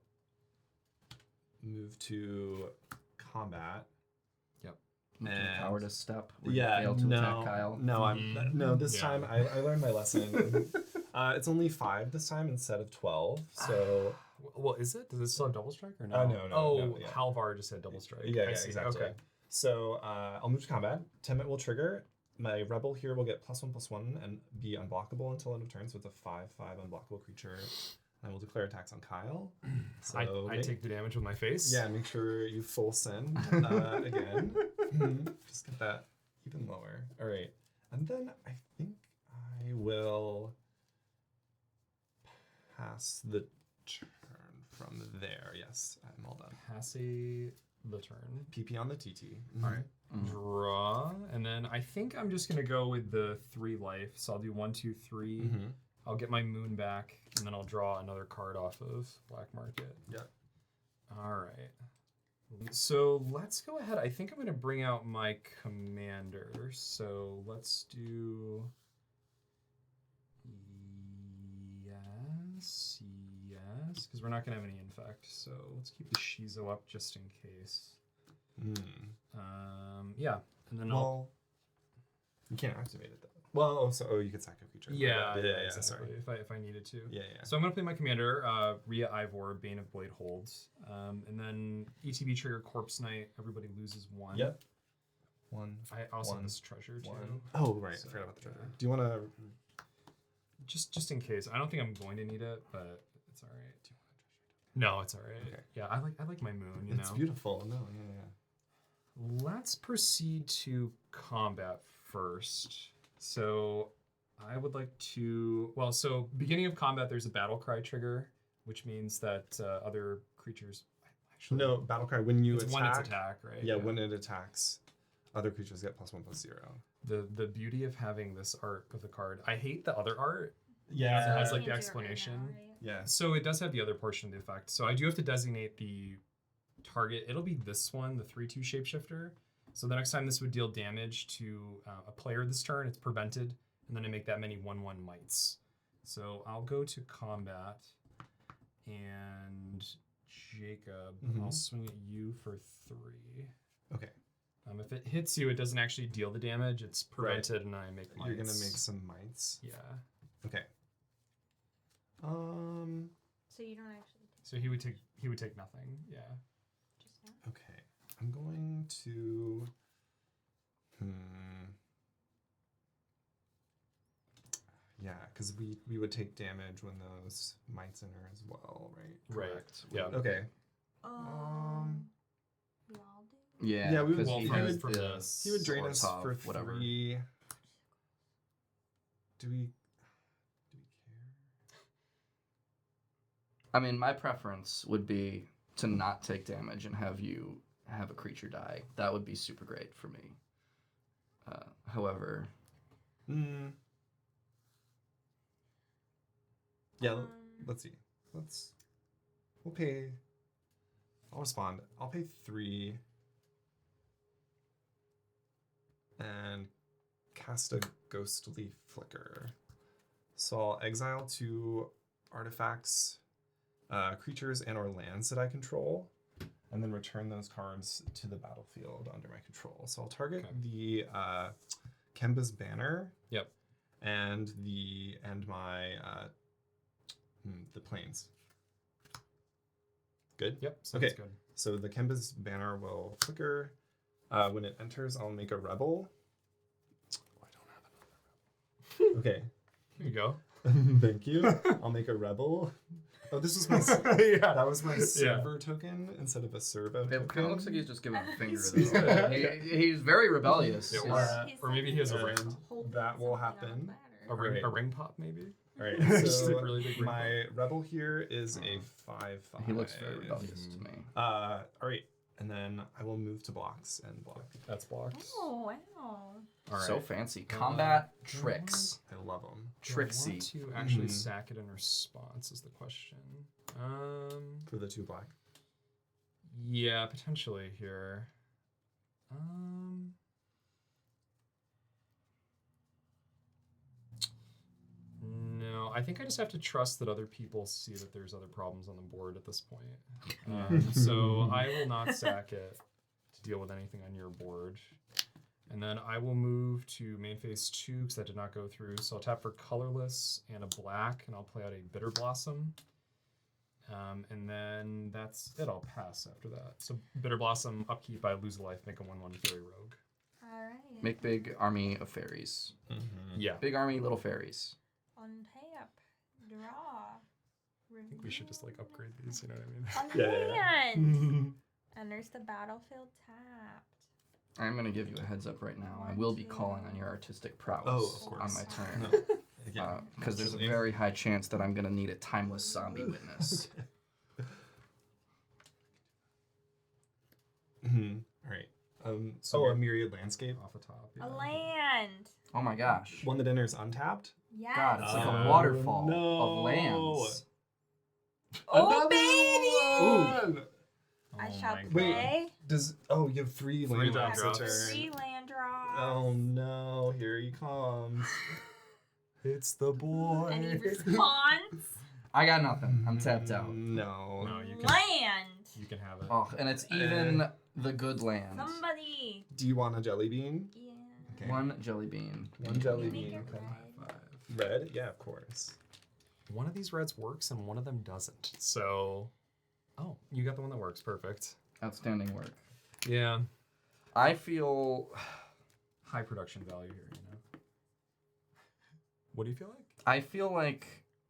Speaker 2: move to combat.
Speaker 4: Move to
Speaker 2: And-
Speaker 4: cowardice step. Where you fail to attack Kyle.
Speaker 2: no, no. This
Speaker 1: Yeah.
Speaker 2: time I learned my lesson. It's only 5 this time instead of 12. So
Speaker 1: Well, is it? Does it still have double strike or no?
Speaker 2: Oh, no,
Speaker 1: Oh,
Speaker 2: no, yeah.
Speaker 1: Halvar just had double strike.
Speaker 2: yeah,
Speaker 1: I see.
Speaker 2: exactly.
Speaker 1: Okay.
Speaker 2: So I'll move to combat. Temmet will trigger. My rebel here will get +1/+1 and be unblockable until end of turn. So it's a 5/5 unblockable creature. I will declare attacks on Kyle. So
Speaker 1: I take the damage with my face.
Speaker 2: Yeah, make sure you full send again. Just get that even lower. All right. And then I think I will pass the turn from there. Yes, I'm all done.
Speaker 1: Passy the turn.
Speaker 2: PP on the TT.
Speaker 1: All right. Draw, and then I think I'm just gonna go with the 3 life. So I'll do 1, 2, 3.
Speaker 2: Mm-hmm.
Speaker 1: I'll get my moon back, and then I'll draw another card off of Black Market.
Speaker 2: Yep.
Speaker 1: All right. So let's go ahead. I think I'm gonna bring out my commander. So let's do. Yes, because we're not gonna have any infect. So let's keep the Shizo up just in case. Yeah, and then
Speaker 2: Well, you can't activate it though. Well, you could sack a creature.
Speaker 1: yeah,
Speaker 2: Exactly.
Speaker 1: Sorry, if I needed to.
Speaker 2: Yeah.
Speaker 1: So I'm gonna play my commander, Ria Ivor, Bane of Blade Holds, and then ETB trigger Corpse Knight. Everybody loses 1.
Speaker 2: Yep. 1.
Speaker 1: I also have
Speaker 2: One,
Speaker 1: this treasure too.
Speaker 2: 1. Oh, right.
Speaker 1: So,
Speaker 2: I forgot about the treasure.
Speaker 1: yeah.
Speaker 2: Do you want to?
Speaker 1: Just in case. I don't think I'm going to need it, but it's all right. Do you want a treasure? No, it's all right.
Speaker 2: Okay.
Speaker 1: Yeah, I like my moon. You
Speaker 2: It's
Speaker 1: know.
Speaker 2: beautiful. No, yeah.
Speaker 1: Let's proceed to combat first. So I would like to. Well, so beginning of combat, there's a battle cry trigger, which means that other creatures. Actually,
Speaker 2: No, battle cry when you
Speaker 1: it's
Speaker 2: attack.
Speaker 1: one its attack, right?
Speaker 2: Yeah, when it attacks, other creatures get +1/+0.
Speaker 1: The beauty of having this art of the card. I hate the other art.
Speaker 2: Yeah.
Speaker 1: It has, like, the
Speaker 3: Can't do it right
Speaker 1: explanation.
Speaker 3: now, right?
Speaker 2: Yeah.
Speaker 1: So it does have the other portion of the effect. So I do have to designate the target. It'll be this one, the 3/2 shapeshifter. So the next time this would deal damage to a player this turn, it's prevented, and then I make that many 1/1 mites. So I'll go to combat, and Jacob, I'll swing at you for 3.
Speaker 2: Okay.
Speaker 1: If it hits you, it doesn't actually deal the damage. It's prevented, and I make mites.
Speaker 2: You're gonna make some mites.
Speaker 1: Yeah.
Speaker 2: Okay.
Speaker 3: So you don't actually
Speaker 1: So he would take nothing. Yeah.
Speaker 3: just that.
Speaker 2: Okay. I'm going to. Yeah, because we would take damage when those mites enter as well, right?
Speaker 1: Right.
Speaker 2: Correct.
Speaker 1: Yeah.
Speaker 2: Okay.
Speaker 3: We all do.
Speaker 4: Yeah.
Speaker 2: Yeah, we would-
Speaker 4: 'cause
Speaker 1: Well,
Speaker 2: he
Speaker 1: from,
Speaker 2: would-
Speaker 1: from
Speaker 4: the
Speaker 1: this.
Speaker 2: He would drain us
Speaker 4: Sortov,
Speaker 2: for
Speaker 4: whatever.
Speaker 2: 3. Do we care?
Speaker 4: I mean, my preference would be to not take damage and have you have a creature die. That would be super great for me. However,
Speaker 2: Yeah, let's see. We'll pay. I'll respond. I'll pay 3 and cast a ghostly flicker. So I'll exile 2 artifacts, creatures, and/or lands that I control, and then return those cards to the battlefield under my control. So I'll target the Kemba's banner.
Speaker 1: Yep.
Speaker 2: And my the planes. Good?
Speaker 1: Yep, sounds
Speaker 2: Okay.
Speaker 1: good.
Speaker 2: So the Kemba's banner will flicker. When it enters, I'll make a rebel. Oh, I don't have another rebel. Okay.
Speaker 1: Here you go.
Speaker 2: Thank you. I'll make a rebel. Oh, this was my
Speaker 1: Yeah.
Speaker 2: that was my server token instead of a servo
Speaker 4: it
Speaker 2: token.
Speaker 4: kind of looks like he's just giving a finger.
Speaker 3: He's
Speaker 4: though.
Speaker 1: good.
Speaker 4: He's very rebellious.
Speaker 1: Yeah,
Speaker 4: He's-
Speaker 1: or maybe he has a ring.
Speaker 2: And that will happen.
Speaker 1: A ring,
Speaker 2: Right.
Speaker 1: a ring pop, maybe?
Speaker 2: All right.
Speaker 1: Just
Speaker 2: So
Speaker 1: a really big ring
Speaker 2: my rebel here is a 5/5.
Speaker 4: he looks very rebellious to me.
Speaker 2: All right. And then I will move to blocks and block.
Speaker 1: That's blocked.
Speaker 3: Oh, wow.
Speaker 1: All right.
Speaker 4: So fancy. Combat tricks.
Speaker 2: I love them.
Speaker 1: Do
Speaker 4: Tricksy.
Speaker 1: I want to actually
Speaker 2: Mhm.
Speaker 1: sack it in response is the question.
Speaker 2: For the 2 black.
Speaker 1: Yeah, potentially here. No, I think I just have to trust that other people see that there's other problems on the board at this point. So I will not sack it to deal with anything on your board. And then I will move to main phase 2 because that did not go through. So I'll tap for colorless and a black, and I'll play out a Bitter Blossom. And then that's it. I'll pass after that. So Bitter Blossom, upkeep, I lose a life, make a 1/1 fairy rogue.
Speaker 3: Alright.
Speaker 4: Make big army of fairies.
Speaker 1: Yeah.
Speaker 4: Big army, little fairies.
Speaker 3: Untap. Draw.
Speaker 1: I think we should just like upgrade these, you know what I mean?
Speaker 3: On
Speaker 2: Yeah.
Speaker 3: hand. Enters the battlefield tapped.
Speaker 4: I'm going to give you a heads up right now. I will be calling on your artistic prowess
Speaker 2: Oh, of course.
Speaker 4: on my turn.
Speaker 2: No. Yeah.
Speaker 4: Because there's a
Speaker 2: Absolutely.
Speaker 4: very high chance that I'm going to need a timeless zombie witness.
Speaker 2: All right.
Speaker 1: So
Speaker 2: a myriad landscape.
Speaker 1: Off the top.
Speaker 3: A
Speaker 1: Yeah.
Speaker 3: land.
Speaker 4: Oh my gosh.
Speaker 2: One that enters untapped.
Speaker 3: Yes.
Speaker 4: God, it's like a
Speaker 2: Oh,
Speaker 4: waterfall
Speaker 2: no.
Speaker 4: of lands.
Speaker 3: Oh, baby!
Speaker 2: Ooh.
Speaker 3: I
Speaker 1: Oh
Speaker 3: shall
Speaker 1: my God.
Speaker 3: play.
Speaker 2: You have 3 land
Speaker 1: land
Speaker 2: drops a
Speaker 1: drops.
Speaker 2: turn.
Speaker 3: 3 land draws.
Speaker 2: Oh no, here he comes.
Speaker 1: It's the boy.
Speaker 3: Any response?
Speaker 4: I got nothing. I'm tapped out.
Speaker 2: No.
Speaker 1: No, you can,
Speaker 3: Land.
Speaker 1: you can have it.
Speaker 4: Oh, and it's even the good lands.
Speaker 3: Somebody.
Speaker 2: Do you want a jelly bean?
Speaker 3: Yeah.
Speaker 2: Okay.
Speaker 4: One jelly bean.
Speaker 2: One jelly
Speaker 3: Make
Speaker 2: bean.
Speaker 3: it
Speaker 2: Okay.
Speaker 3: red.
Speaker 2: Red? Yeah, of course.
Speaker 1: One of these reds works and one of them doesn't. So, oh, you got the one that works. Perfect.
Speaker 4: Outstanding work.
Speaker 1: Yeah.
Speaker 4: I feel
Speaker 1: High production value here, you know? What do you feel like?
Speaker 4: I feel like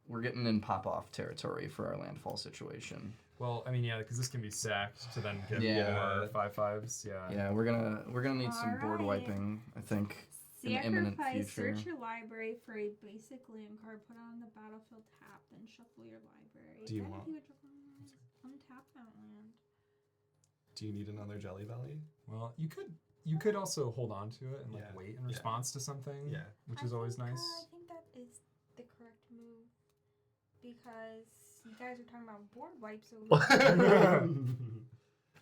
Speaker 4: we're getting in pop-off territory for our landfall situation.
Speaker 1: Well, I mean, yeah, because this can be sacked to then get
Speaker 4: Yeah.
Speaker 1: more 5/5s. Yeah.
Speaker 4: Yeah, we're gonna need some board
Speaker 3: Alright.
Speaker 4: wiping, I think, in the imminent
Speaker 3: Sacrifice.
Speaker 4: future.
Speaker 3: Search your library for a basic land card. Put it on the battlefield tap. Then shuffle your library.
Speaker 2: Do you
Speaker 3: Then
Speaker 2: want-
Speaker 3: if untap that land.
Speaker 2: Do you need another jelly belly?
Speaker 1: Well, you could also hold on to it and like
Speaker 2: Yeah,
Speaker 1: wait in
Speaker 2: yeah.
Speaker 1: response to something.
Speaker 2: Yeah.
Speaker 1: Which
Speaker 3: I
Speaker 1: is always
Speaker 3: think,
Speaker 1: nice.
Speaker 3: I think that is the correct move because you guys are talking about board wipes. So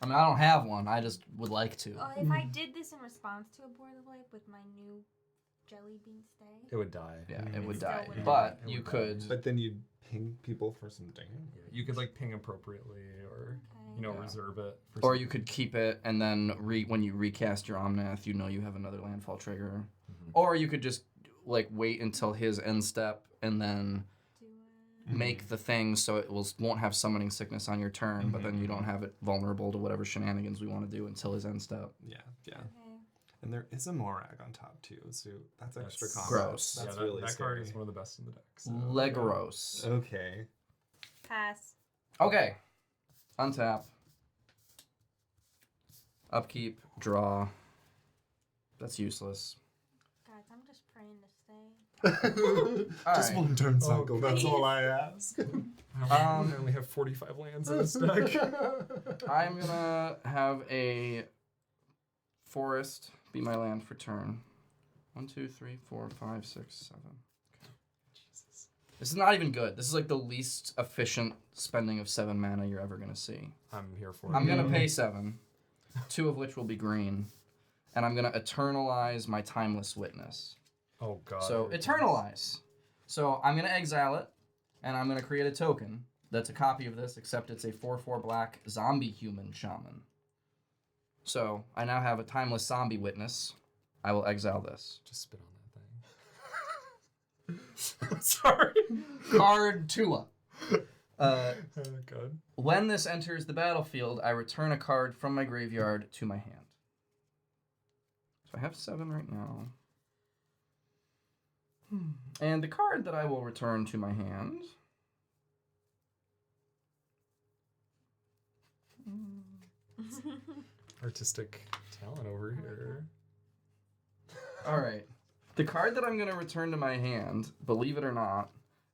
Speaker 4: I mean, I don't have one. I just would like to.
Speaker 3: if I did this in response to a board wipe with my new jelly bean stay,
Speaker 1: It would die.
Speaker 4: Yeah,
Speaker 2: Mm.
Speaker 4: it would
Speaker 3: Still
Speaker 4: die.
Speaker 3: wouldn't
Speaker 4: But
Speaker 1: die. It
Speaker 4: you
Speaker 1: would die.
Speaker 4: could.
Speaker 2: But then you'd ping people for some damage.
Speaker 1: Yeah, you could like ping appropriately or
Speaker 3: okay.
Speaker 1: you know
Speaker 4: Yeah.
Speaker 1: reserve it. For
Speaker 4: Or
Speaker 1: some-
Speaker 4: you could keep it and then when you recast your Omnath, you know you have another landfall trigger.
Speaker 1: Mhm.
Speaker 4: Or you could just like wait until his end step and then
Speaker 3: Do it.
Speaker 4: make the thing so it won't have summoning sickness on your turn, but then you don't have it vulnerable to whatever shenanigans we want to do until his end step.
Speaker 2: Yeah, yeah.
Speaker 3: Okay.
Speaker 2: And there is a Morag on top too, so that's extra
Speaker 1: That's
Speaker 2: combat.
Speaker 4: gross.
Speaker 2: That's
Speaker 1: yeah,
Speaker 2: really
Speaker 1: that
Speaker 2: scary.
Speaker 1: card is one of the best in the deck. So.
Speaker 4: Legoros.
Speaker 2: Okay.
Speaker 3: Pass.
Speaker 4: Okay. Untap. Upkeep, draw. That's useless.
Speaker 3: Guys, I'm just praying to stay.
Speaker 2: Just
Speaker 4: Alright.
Speaker 2: one turn cycle.
Speaker 1: Oh,
Speaker 2: that's
Speaker 3: please.
Speaker 2: all I ask.
Speaker 1: I only have 45 lands in this deck.
Speaker 4: I'm gonna have a forest be my land for turn. 1, 2, 3, 4, 5, 6, 7.
Speaker 1: Jesus.
Speaker 4: This is not even good. This is like the least efficient spending of 7 mana you're ever gonna see.
Speaker 1: I'm here for it.
Speaker 4: I'm gonna pay 7, 2 of which will be green, and I'm gonna eternalize my Timeless Witness.
Speaker 1: Oh god.
Speaker 4: So eternalize. So I'm gonna exile it, and I'm gonna create a token that's a copy of this, except it's a 4/4 black zombie human shaman. So I now have a Timeless Zombie Witness. I will exile this.
Speaker 1: Just spit on that thing. Sorry.
Speaker 4: Card Tua.
Speaker 1: Oh god.
Speaker 4: When this enters the battlefield, I return a card from my graveyard to my hand. So I have 7 right now. And the card that I will return to my hand.
Speaker 1: Artistic talent over here.
Speaker 4: All right. The card that I'm going to return to my hand, believe it or not,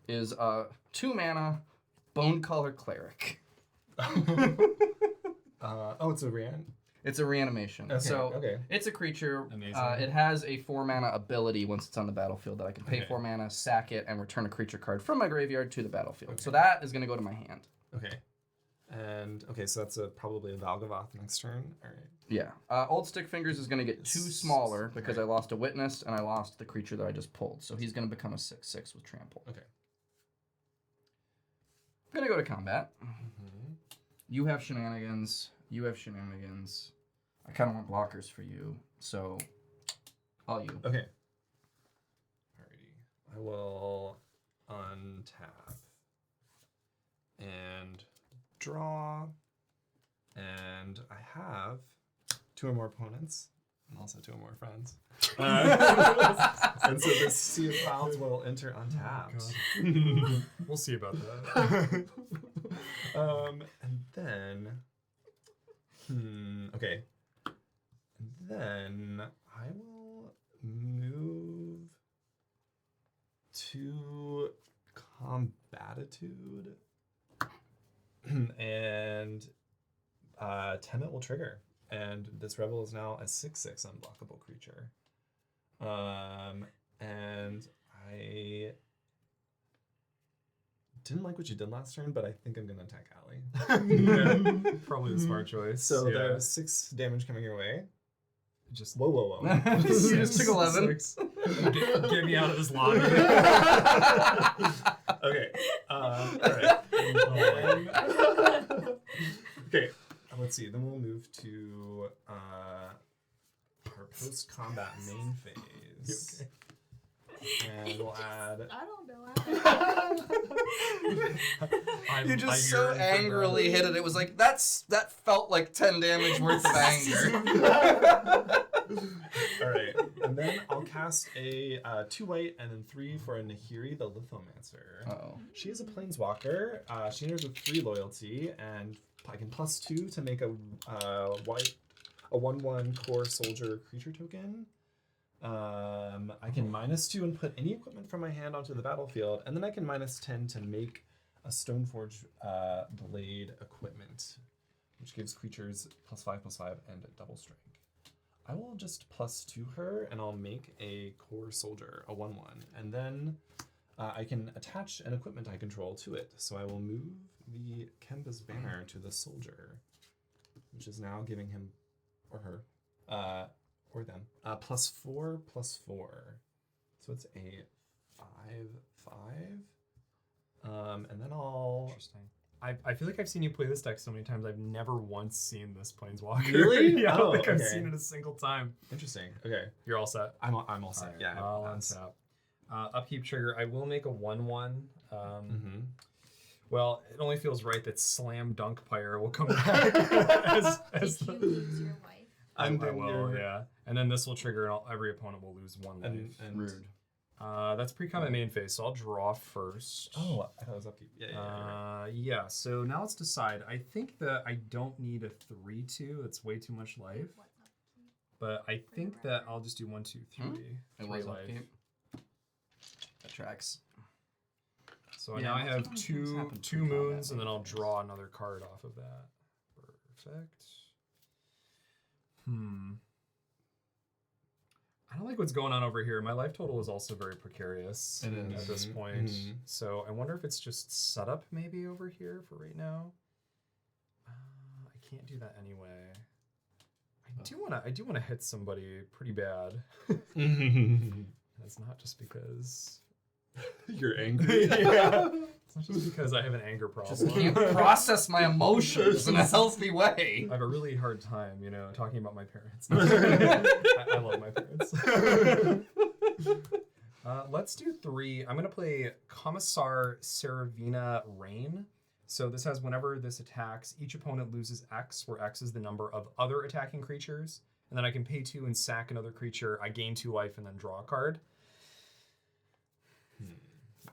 Speaker 4: is a 2 mana Bone Color Cleric.
Speaker 2: It's a Rian.
Speaker 4: It's a reanimation. So
Speaker 2: okay.
Speaker 4: it's a creature.
Speaker 1: Amazing.
Speaker 4: It has a 4 mana ability once it's on the battlefield that I can pay
Speaker 2: Okay.
Speaker 4: 4 mana, sack it, and return a creature card from my graveyard to the battlefield.
Speaker 2: Okay.
Speaker 4: So that is going to go to my hand.
Speaker 2: Okay. And okay, so that's probably a Valgavoth next turn. All right.
Speaker 4: Yeah. Old Stickfingers is going to get 2 smaller because I lost a witness and I lost the creature that I just pulled. So he's going to become a 6/6 with trample.
Speaker 2: Okay.
Speaker 4: I'm going to go to combat.
Speaker 2: Mm-hmm.
Speaker 4: You have shenanigans. You have shenanigans. I kind of want blockers for you. So, all you.
Speaker 2: Okay. Alrighty. I will untap and draw, and I have 2 or more opponents, and also 2 or more friends. And so this Sea of Clouds will enter untapped.
Speaker 1: We'll see about that.
Speaker 2: And then, okay. And then I will move to Combatitude, and Temmet will trigger, and this rebel is now a 6/6 unblockable creature. And I didn't like what you did last turn, but I think I'm gonna attack Allie.
Speaker 1: Yeah, probably the smart choice.
Speaker 2: So
Speaker 1: yeah.
Speaker 2: there's 6 damage coming your way.
Speaker 1: Just
Speaker 2: Whoa.
Speaker 4: You just took 11.
Speaker 1: Get me out of this lobby.
Speaker 2: Okay. All right. Okay. Let's see. Then we'll move to our post-combat main phase. And we'll add.
Speaker 3: I don't know.
Speaker 4: You just so angrily hit it. It was like, that felt like 10 damage worth of anger.
Speaker 2: All right. And then I'll cast a 2 white and then 3 for a Nahiri the Lithomancer.
Speaker 4: Uh-oh.
Speaker 2: She is a planeswalker. She enters with 3 loyalty, and I can +2 to make a 1/1 core soldier creature token. I can -2 and put any equipment from my hand onto the battlefield, and then I can -10 to make a Stoneforge blade equipment, which gives creatures +5/+5 and a double strike. I will just +2 her, and I'll make a core soldier, a 1/1, and then I can attach an equipment I control to it. So I will move the Kemba's banner to the soldier, which is now giving him or her or them +4/+4. So it's a 5/5. And then I'll.
Speaker 1: Interesting. I feel like I've seen you play this deck so many times. I've never once seen this Planeswalker.
Speaker 2: Really?
Speaker 1: Yeah, I don't think I've
Speaker 2: okay.
Speaker 1: seen it a single time.
Speaker 2: Interesting. Okay,
Speaker 1: You're all set.
Speaker 2: I'm all set.
Speaker 1: All right,
Speaker 2: Yeah.
Speaker 1: I'll untap. Upkeep trigger. I will make a 1/1. Well, it only feels right that Slam Dunk Pyre will come back as
Speaker 3: Did you lose your wife?
Speaker 1: I will, yeah. And then this will trigger, and every opponent will lose 1 life.
Speaker 2: And
Speaker 4: Rude.
Speaker 1: That's pre-combat main phase, so I'll draw first.
Speaker 2: Oh, I thought it was upkeep. Yeah, yeah, yeah.
Speaker 1: Yeah, so now let's decide. I think that I don't need a 3/2. That's way too much life. But I think that I'll just do 1, 2, 3.
Speaker 4: It
Speaker 1: 3
Speaker 4: was
Speaker 1: life.
Speaker 4: upkeep. That tracks.
Speaker 1: So
Speaker 4: Yeah,
Speaker 1: now I have
Speaker 4: things
Speaker 1: two
Speaker 4: happen
Speaker 1: two
Speaker 4: pre-combat
Speaker 1: moons, and then I'll
Speaker 4: phase.
Speaker 1: draw another card off of that. Perfect. I don't like what's going on over here. My life total is also very precarious
Speaker 2: It is.
Speaker 1: at this point.
Speaker 2: Mhm.
Speaker 1: So I wonder if it's just setup maybe over here for right now. I can't do that anyway. I do wanna hit somebody pretty bad. That's not just because
Speaker 2: You're angry.
Speaker 1: yeah. It's not just because I have an anger problem.
Speaker 4: Just can't process my emotions in a healthy way.
Speaker 1: I have a really hard time, talking about my parents. I love my parents. Let's do 3. I'm going to play Commissar Seravina Rain. So this has whenever this attacks, each opponent loses X, where X is the number of other attacking creatures. And then I can pay 2 and sack another creature. I gain 2 life and then draw a card.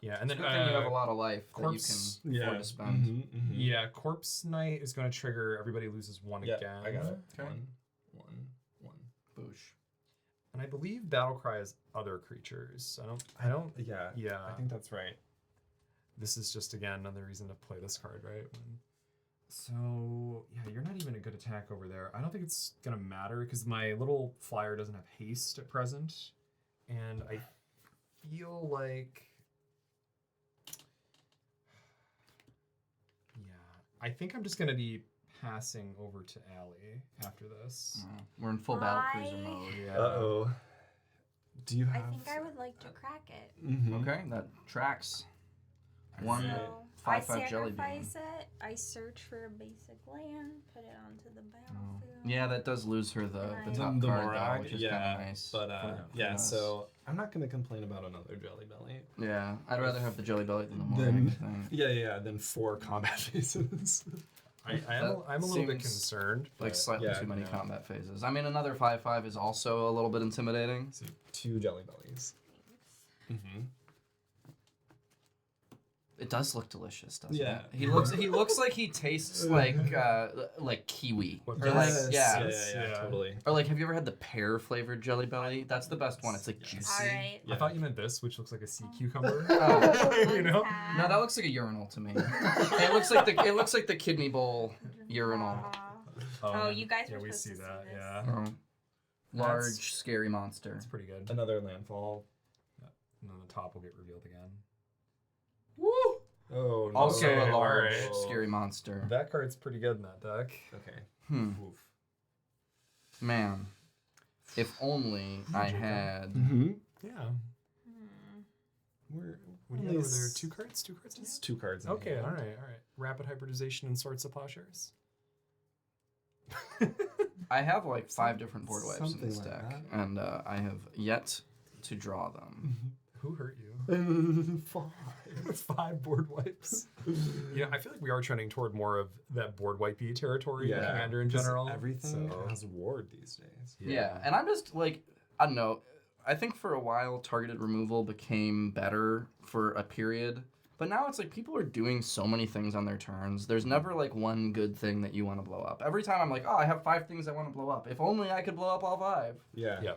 Speaker 1: Yeah, and then
Speaker 4: Good thing you have a lot of life
Speaker 1: Corpse,
Speaker 4: that you can afford to spend.
Speaker 1: Yeah, Corpse Knight is going to trigger. Everybody loses 1
Speaker 2: Yeah,
Speaker 1: again.
Speaker 2: I got it.
Speaker 4: Okay.
Speaker 2: One.
Speaker 4: Boosh.
Speaker 1: And I believe Battlecry has other creatures. I don't.
Speaker 2: Yeah.
Speaker 1: Yeah.
Speaker 2: I think that's right.
Speaker 1: This is just again another reason to play this card, right? So yeah, you're not even a good attack over there. I don't think it's gonna matter because my little flyer doesn't have haste at present, and I feel like. I think I'm just going to be passing over to Allie after this.
Speaker 4: We're in full battle cruiser mode.
Speaker 1: Yeah.
Speaker 2: Uh-oh. Do you have...
Speaker 3: I think I would like to crack it.
Speaker 4: Okay, that tracks. One
Speaker 3: So
Speaker 4: 5/5 jelly bean.
Speaker 3: sacrifice it. I search for a basic land, put it onto the battlefield.
Speaker 4: Yeah, that does lose her the
Speaker 3: Nice.
Speaker 4: top
Speaker 2: the
Speaker 4: card,
Speaker 2: Morag,
Speaker 4: though, which is
Speaker 2: yeah,
Speaker 4: kind of nice.
Speaker 2: but
Speaker 4: for
Speaker 2: yeah,
Speaker 4: us.
Speaker 2: so I'm not gonna complain about another Jelly Belly.
Speaker 4: Yeah, I'd rather have the jelly belly than the Morag
Speaker 2: Then
Speaker 4: thing.
Speaker 2: yeah, then 4 combat phases.
Speaker 1: I'm a little bit
Speaker 4: seems
Speaker 1: concerned.
Speaker 4: Like
Speaker 1: but-
Speaker 4: slightly
Speaker 2: yeah,
Speaker 4: too many
Speaker 2: no.
Speaker 4: combat phases. I mean, another 5/5 is also a little bit intimidating.
Speaker 2: So 2 Jelly Bellies. Mm-hmm.
Speaker 4: It does look delicious, doesn't
Speaker 2: Yeah.
Speaker 4: it? He looks like he tastes like kiwi.
Speaker 1: What,
Speaker 4: Or like,
Speaker 1: yes.
Speaker 2: yeah,
Speaker 1: Yeah.
Speaker 2: totally.
Speaker 4: Or like, have you ever had the pear flavored jelly belly? That's the best one. It's like juicy.
Speaker 3: All right.
Speaker 1: I thought you meant this, which looks like a sea cucumber.
Speaker 4: Oh.
Speaker 1: You know?
Speaker 4: No, that looks like a urinal to me. It looks like the kidney bowl urinal.
Speaker 3: Oh, you guys
Speaker 1: Yeah,
Speaker 3: were
Speaker 1: we
Speaker 3: supposed
Speaker 1: see
Speaker 3: to see
Speaker 1: that.
Speaker 3: this.
Speaker 1: Yeah,
Speaker 4: Oh. Large, scary monster.
Speaker 1: it's pretty good.
Speaker 2: Another landfall.
Speaker 1: And then the top will get revealed again.
Speaker 2: Woo! Oh, no.
Speaker 4: Also
Speaker 1: Okay,
Speaker 4: a large,
Speaker 1: alright.
Speaker 4: scary monster.
Speaker 1: That card's pretty good in that deck.
Speaker 2: Okay.
Speaker 4: Oof. Man, if only I had.
Speaker 2: Mm-hmm.
Speaker 1: Yeah.
Speaker 2: We're
Speaker 1: What do you have over there? 2 cards? 2 cards?
Speaker 2: It's 2 cards. In
Speaker 1: Okay,
Speaker 2: hand.
Speaker 1: all right. Rapid hybridization and Swords of Plowshares.
Speaker 4: I have like 5 different board wipes in
Speaker 2: Something
Speaker 4: this
Speaker 2: like
Speaker 4: deck,
Speaker 2: that.
Speaker 4: and I have yet to draw them.
Speaker 1: Who hurt you?
Speaker 2: 5.
Speaker 1: 5 board wipes. I feel like we are trending toward more of that board wipey territory in Commander in
Speaker 2: 'cause
Speaker 1: general.
Speaker 2: Everything
Speaker 1: so-
Speaker 2: has ward these days.
Speaker 4: Yeah, and I'm just like, I don't know. I think for a while, targeted removal became better for a period. But now it's like people are doing so many things on their turns. There's never like one good thing that you want to blow up. Every time I'm like, oh, I have 5 things I want to blow up. If only I could blow up all 5.
Speaker 2: Yeah.
Speaker 1: Yeah.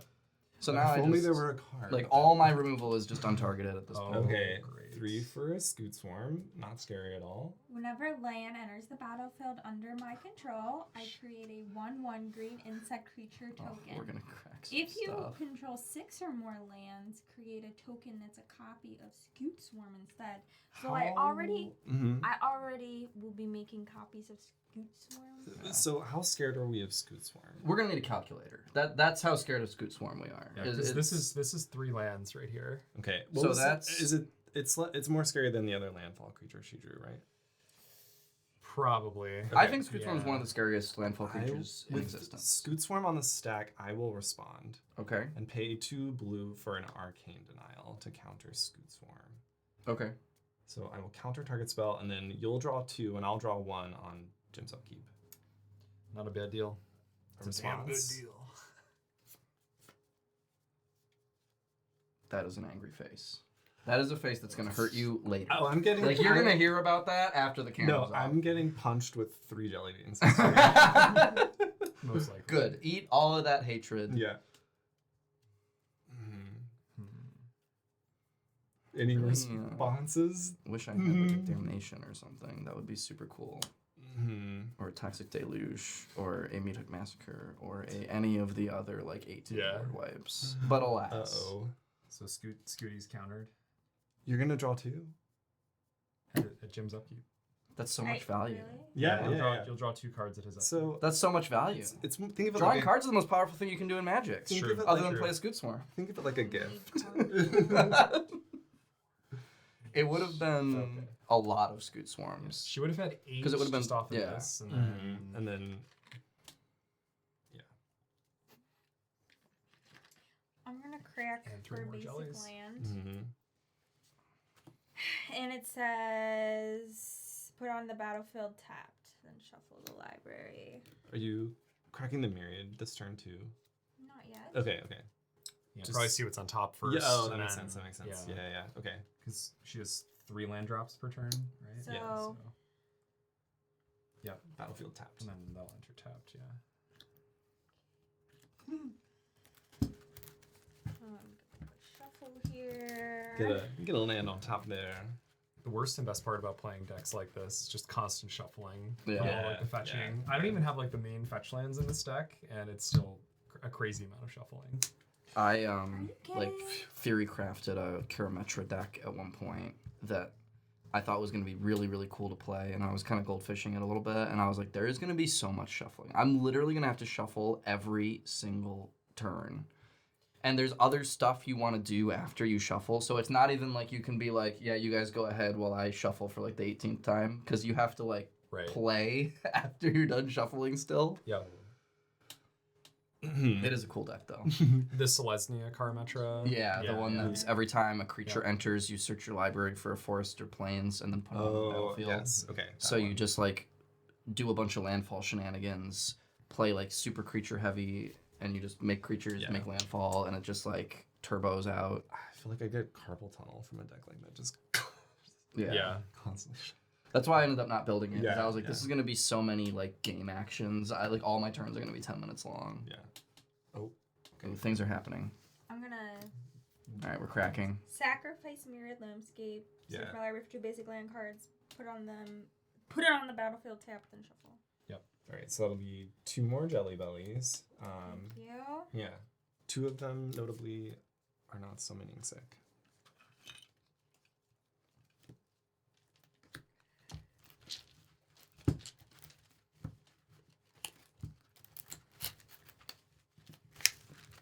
Speaker 4: So now
Speaker 2: if
Speaker 4: I
Speaker 2: only
Speaker 4: just,
Speaker 2: there were a card.
Speaker 4: like all my removal is just untargeted at this
Speaker 1: Oh.
Speaker 4: point.
Speaker 2: Okay.
Speaker 1: great.
Speaker 2: 3 for a Scoot Swarm. Not scary at all.
Speaker 3: Whenever land enters the battlefield under my control, I create a 1/1 green insect creature
Speaker 4: Oh,
Speaker 3: token.
Speaker 4: we're gonna crack some
Speaker 3: If you
Speaker 4: stuff.
Speaker 3: control 6 or more lands, create a token that's a copy of Scoot Swarm instead. So I already will be making copies of Scoot Swarm.
Speaker 2: So how scared are we of Scoot Swarm?
Speaker 4: We're gonna need a calculator. That's how scared of Scoot Swarm we are.
Speaker 1: Yeah,
Speaker 4: Is-
Speaker 1: 'cause
Speaker 4: it's-
Speaker 1: this is 3 lands right here.
Speaker 2: Okay.
Speaker 4: So
Speaker 2: Well,
Speaker 4: that's-
Speaker 2: it's more scary than the other landfall creature she drew, right?
Speaker 1: Probably.
Speaker 4: I think Scoot Swarm is
Speaker 1: Yeah.
Speaker 4: one of the scariest landfall creatures in
Speaker 2: with
Speaker 4: existence.
Speaker 2: Scoot Swarm on the stack, I will respond
Speaker 4: Okay.
Speaker 2: and pay 2 blue for an arcane denial to counter Scoot Swarm.
Speaker 4: Okay.
Speaker 2: So I will counter target spell, and then you'll draw 2, and I'll draw 1 on Jim's upkeep.
Speaker 1: Not a bad deal.
Speaker 2: A response.
Speaker 1: deal.
Speaker 4: that is an angry face. That is a face that's gonna hurt you later.
Speaker 2: Oh, I'm getting
Speaker 4: Like you're gonna hear about that after the camera's
Speaker 2: No,
Speaker 4: off.
Speaker 2: I'm getting punched with 3 jelly beans.
Speaker 1: Most likely.
Speaker 4: Good. Eat all of that hatred.
Speaker 2: Yeah. Any responses?
Speaker 4: Wish I had like a damnation or something. That would be super cool. Or a toxic deluge, or a meat hook massacre, or any of the other like 18 board wipes. But alas.
Speaker 2: Uh-oh.
Speaker 1: So Scooty's countered.
Speaker 2: You're gonna draw 2?
Speaker 1: At Jim's upkeep.
Speaker 4: That's so much value.
Speaker 3: Really?
Speaker 2: Yeah.
Speaker 1: You'll draw 2 cards at his upkeep.
Speaker 2: So
Speaker 4: That's so much value.
Speaker 2: it's think of it
Speaker 4: Drawing
Speaker 2: like
Speaker 4: cards is the most powerful thing you can do in Magic.
Speaker 2: Think of it
Speaker 4: Other
Speaker 2: like
Speaker 4: than play a Scoot Swarm.
Speaker 2: think of it like a gift.
Speaker 4: It would have been a lot of Scoot Swarms.
Speaker 1: She would have had 8
Speaker 4: 'Cause it would have been-
Speaker 1: just off of
Speaker 4: yeah.
Speaker 1: this. And
Speaker 2: And then
Speaker 3: I'm gonna crack
Speaker 1: And 3
Speaker 3: for
Speaker 1: more
Speaker 3: basic
Speaker 1: jellies.
Speaker 3: land. And it says put on the battlefield tapped, then shuffle the library.
Speaker 2: are you cracking the myriad this turn too?
Speaker 3: Not yet.
Speaker 2: Okay.
Speaker 1: yeah,
Speaker 2: Just-
Speaker 1: probably see what's on top first.
Speaker 2: Yeah, oh, that
Speaker 1: and
Speaker 2: makes
Speaker 1: then-
Speaker 2: sense. Yeah. Okay.
Speaker 1: Because she has 3 land drops per turn, right?
Speaker 3: So-
Speaker 1: Yeah.
Speaker 2: Battlefield tapped.
Speaker 1: And then they'll enter tapped, yeah.
Speaker 3: Shuffle here.
Speaker 2: Get a land on top there.
Speaker 1: The worst and best part about playing decks like this is just constant shuffling.
Speaker 4: Yeah.
Speaker 1: from all,
Speaker 2: Yeah,
Speaker 1: like the fetching.
Speaker 2: yeah.
Speaker 1: I don't even have like the main fetch lands in this deck, and it's still a crazy amount of shuffling.
Speaker 4: I like
Speaker 3: kidding?
Speaker 4: theory crafted a Karametra deck at one point that I thought was going to be really, really cool to play, and I was kind of goldfishing it a little bit, and I was like, there is going to be so much shuffling. I'm literally going to have to shuffle every single turn. And there's other stuff you want to do after you shuffle, so it's not even like you can be like, yeah, you guys go ahead while I shuffle for like the 18th time, because you have to like play after you're done shuffling still.
Speaker 1: Yeah.
Speaker 4: It is a cool deck, though.
Speaker 1: The Selesnya Karametra.
Speaker 4: Yeah, the one that's every time a creature enters, you search your library for a forest or plains and then put it on the battlefield.
Speaker 2: Yes. Okay.
Speaker 4: So you just like do a bunch of landfall shenanigans, play like super creature heavy, and you just make creatures make landfall, and it just like turbos out.
Speaker 2: I feel like I get carpal tunnel from a deck like that. Just
Speaker 1: Yeah.
Speaker 2: constantly.
Speaker 4: That's why I ended up not building it. 'Cause
Speaker 2: Yeah,
Speaker 4: I was like, this is gonna be so many like game actions. I like all my turns are gonna be 10 minutes long.
Speaker 2: Yeah. Oh.
Speaker 4: Okay, things are happening.
Speaker 3: I'm gonna
Speaker 4: All right, we're cracking.
Speaker 3: sacrifice Mirrored Landscape. Search
Speaker 2: Yeah.
Speaker 3: my library for 2 basic land cards. Put it on the battlefield tap, then shuffle.
Speaker 2: All right. So that'll be 2 more jelly bellies.
Speaker 3: Thank you.
Speaker 2: Yeah. 2 of them notably are not summoning sick.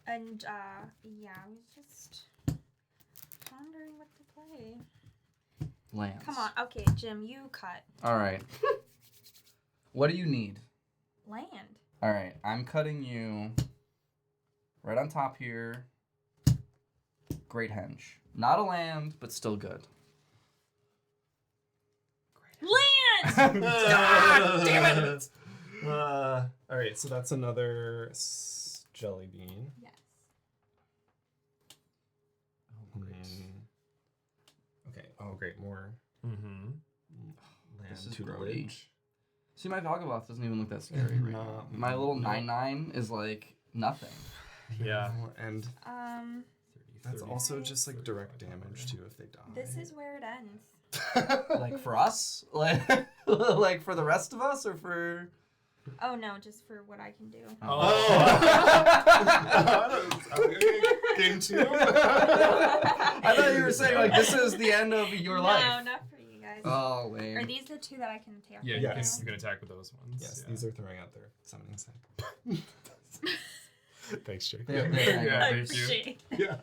Speaker 3: And yeah, I was just pondering what to play.
Speaker 4: Lands.
Speaker 3: Come on, okay, Jim, you cut
Speaker 4: All right. What do you need?
Speaker 3: land.
Speaker 4: All right, I'm cutting you right on top here. Great Henge. Not a land, but still good.
Speaker 3: Land.
Speaker 2: God damn it! All right, so that's another jelly bean.
Speaker 3: Yes.
Speaker 2: Okay. Oh, great. More
Speaker 1: Mm-hmm.
Speaker 2: land
Speaker 4: This is
Speaker 2: tutorage.
Speaker 4: bloody. See, my Vagaboth doesn't even look that scary right now. My little 9/9 is like nothing.
Speaker 1: Yeah.
Speaker 2: And
Speaker 3: 30.
Speaker 2: that's also just like direct damage too if they die.
Speaker 3: This is where it ends.
Speaker 4: Like for us? Like for the rest of us or for...
Speaker 3: Oh no, just for what I can do.
Speaker 2: Game 2.
Speaker 4: I thought you were saying like this is the end of your life.
Speaker 3: No, not for you guys.
Speaker 4: Oh,
Speaker 3: Are
Speaker 4: lame.
Speaker 3: these the 2 that I can attack?
Speaker 1: Yeah,
Speaker 2: Yes.
Speaker 1: you can attack with those ones.
Speaker 2: Yes,
Speaker 1: yeah.
Speaker 2: these are throwing out their summoning sick.
Speaker 1: Thanks, Jake.
Speaker 4: Yeah,
Speaker 3: I
Speaker 1: thank you.
Speaker 3: appreciate
Speaker 2: Yeah.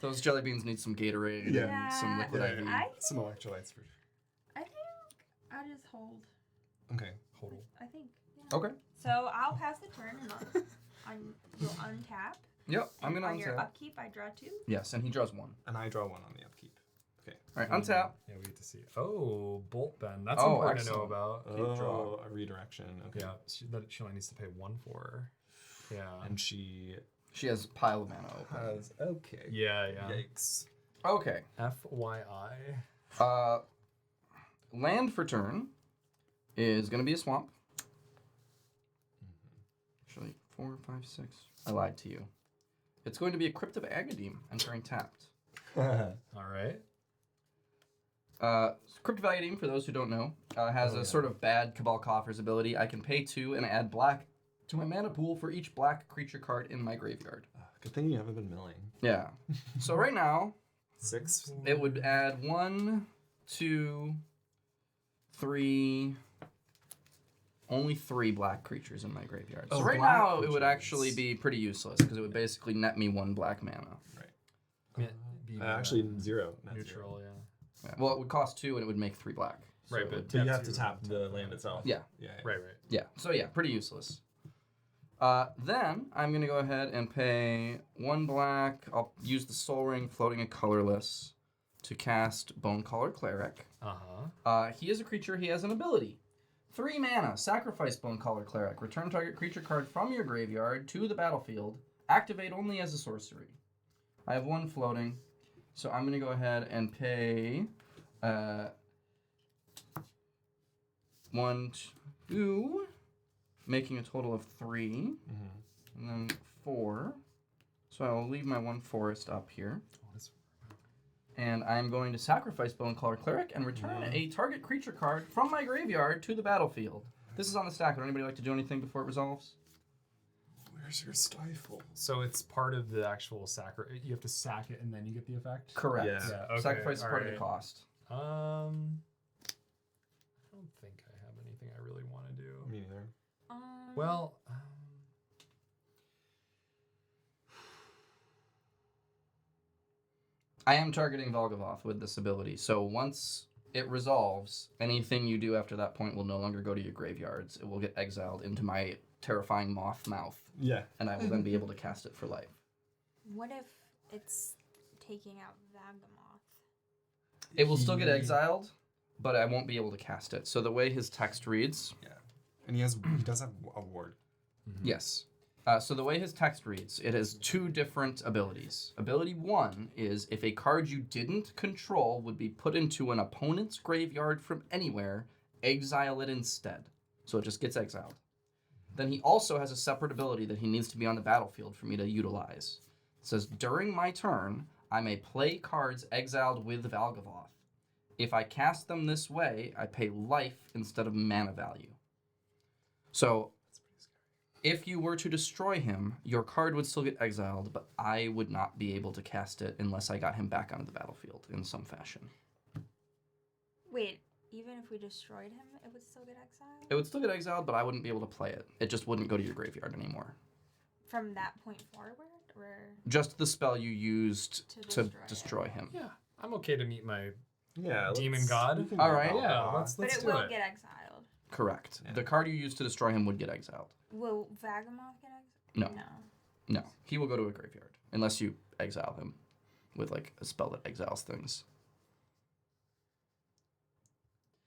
Speaker 4: Those jelly beans need some Gatorade
Speaker 2: Yeah.
Speaker 4: and some liquid IV.
Speaker 2: Some electrolytes for sure.
Speaker 3: I think I just hold.
Speaker 2: Okay.
Speaker 1: Hold.
Speaker 3: I think. Yeah.
Speaker 4: Okay.
Speaker 3: So I'll pass the turn and you'll untap.
Speaker 4: Yep, I'm
Speaker 3: And
Speaker 4: gonna
Speaker 3: on your
Speaker 4: untap.
Speaker 3: upkeep, I draw 2.
Speaker 4: Yes, and he draws 1.
Speaker 2: And I draw 1 on the upkeep. Okay.
Speaker 4: All right, untap.
Speaker 1: Yeah, we get to see. Oh, Bolt Bend. That's
Speaker 4: Oh,
Speaker 1: important to know
Speaker 4: excellent.
Speaker 1: about.
Speaker 2: Oh, a redirection. Okay.
Speaker 1: Yeah, she only needs to pay 1 for. Yeah.
Speaker 2: And she
Speaker 4: She has pile of mana open.
Speaker 2: Okay.
Speaker 1: Yeah.
Speaker 2: Yikes.
Speaker 4: Okay.
Speaker 1: FYI.
Speaker 4: Land for turn is going to be a swamp. Actually, 4, 5, 6. I lied to you. It's going to be a Crypt of Agademe entering tapped.
Speaker 1: All right.
Speaker 4: Crypt of Agademe, for those who don't know, has a sort of bad Cabal Coffers ability. I can pay 2 and add black to my mana pool for each black creature card in my graveyard.
Speaker 2: Good thing you haven't been milling.
Speaker 4: Yeah. So right now,
Speaker 2: 6.
Speaker 4: it would add 1, 2, 3... Only 3 black creatures in my graveyard. So right now, it would actually be pretty useless, because it would basically net me 1 black mana.
Speaker 2: Right. Actually, 0. Not
Speaker 1: Neutral,
Speaker 2: 0.
Speaker 4: Yeah. Well, it would cost 2, and it would make 3 black. So
Speaker 1: Right,
Speaker 4: it would-
Speaker 2: But you have to tap the land itself.
Speaker 4: Yeah.
Speaker 1: Right.
Speaker 4: Yeah, so yeah, pretty useless. Then I'm going to go ahead and pay 1 black. I'll use the Soul Ring, floating and colorless, to cast Bonecaller Cleric. He is a creature, he has an ability. 3 mana, sacrifice Bonecaller Cleric. Return target creature card from your graveyard to the battlefield. Activate only as a sorcery. I have 1 floating, so I'm going to go ahead and pay 1, 2, making a total of 3, and then 4. So I will leave my 1 forest up here. And I'm going to sacrifice Bonecaller Cleric and return a target creature card from my graveyard to the battlefield. This is on the stack. Would anybody like to do anything before it resolves?
Speaker 2: Where's your stifle?
Speaker 1: So it's part of the actual you have to sack it and then you get the effect?
Speaker 4: Correct.
Speaker 2: Yeah.
Speaker 1: Okay,
Speaker 4: Sacrifice is part of the
Speaker 1: alright.
Speaker 4: cost.
Speaker 1: I don't think I have anything I really want to do.
Speaker 2: Me neither.
Speaker 1: Well,
Speaker 4: I am targeting Valgavoth with this ability, so once it resolves, anything you do after that point will no longer go to your graveyards. It will get exiled into my terrifying moth mouth,
Speaker 2: Yeah.
Speaker 4: and I will then be able to cast it for life.
Speaker 3: What if it's taking out Vagamoth?
Speaker 4: It will still get exiled, but I won't be able to cast it. So the way his text reads...
Speaker 2: Yeah. And he does have a ward.
Speaker 4: Yes. So the way his text reads, it has 2 different abilities. Ability 1 is if a card you didn't control would be put into an opponent's graveyard from anywhere, exile it instead. So it just gets exiled. Then he also has a separate ability that he needs to be on the battlefield for me to utilize. It says, during my turn, I may play cards exiled with Valgavoth. If I cast them this way, I pay life instead of mana value. So, if you were to destroy him, your card would still get exiled, but I would not be able to cast it unless I got him back onto the battlefield in some fashion.
Speaker 3: Wait, even if we destroyed him, it would still get exiled?
Speaker 4: It would still get exiled, but I wouldn't be able to play it. It just wouldn't go to your graveyard anymore.
Speaker 3: From that point forward? Or
Speaker 4: Just the spell you used
Speaker 3: To
Speaker 4: to
Speaker 3: destroy
Speaker 4: destroy
Speaker 3: it.
Speaker 4: him.
Speaker 1: yeah, I'm okay to meet my
Speaker 2: Yeah.
Speaker 1: Demon God?
Speaker 2: we can
Speaker 4: All
Speaker 2: go
Speaker 4: right.
Speaker 2: Valgavoth.
Speaker 1: yeah. Let's
Speaker 3: but it
Speaker 1: do
Speaker 3: will
Speaker 1: it.
Speaker 3: get exiled.
Speaker 4: Correct.
Speaker 2: Yeah.
Speaker 4: The card you used to destroy him would get exiled.
Speaker 3: Will Vagamoth get
Speaker 4: No.
Speaker 3: exiled?
Speaker 4: No, he will go to a graveyard unless you exile him with like a spell that exiles things.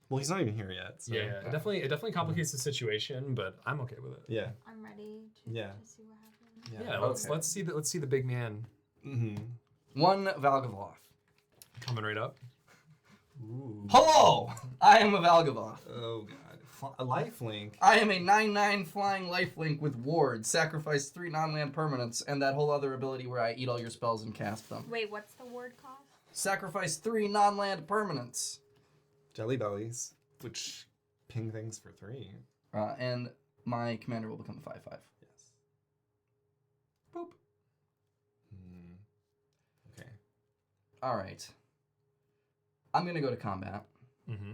Speaker 2: Well, he's not even here yet. So.
Speaker 1: Yeah, it definitely complicates the situation, but I'm okay with it.
Speaker 2: Yeah.
Speaker 3: I'm ready to
Speaker 2: Yeah.
Speaker 3: see what happens.
Speaker 1: Yeah, let's see the big man
Speaker 2: Mm-hmm.
Speaker 4: 1 Valgavoth.
Speaker 1: coming right up.
Speaker 2: Ooh.
Speaker 4: Hello! I am a Valgavoth.
Speaker 2: Oh god. A lifelink.
Speaker 4: I am a 9/9 flying lifelink with ward. Sacrifice 3 non-land permanents, and that whole other ability where I eat all your spells and cast them.
Speaker 3: Wait, what's the word cost?
Speaker 4: Sacrifice 3 non-land permanents.
Speaker 2: Jelly bellies, which ping things for 3.
Speaker 4: And my commander will become a 5/5.
Speaker 2: Yes. Boop. Okay.
Speaker 4: All right. I'm going to go to combat.
Speaker 1: Mm-hmm.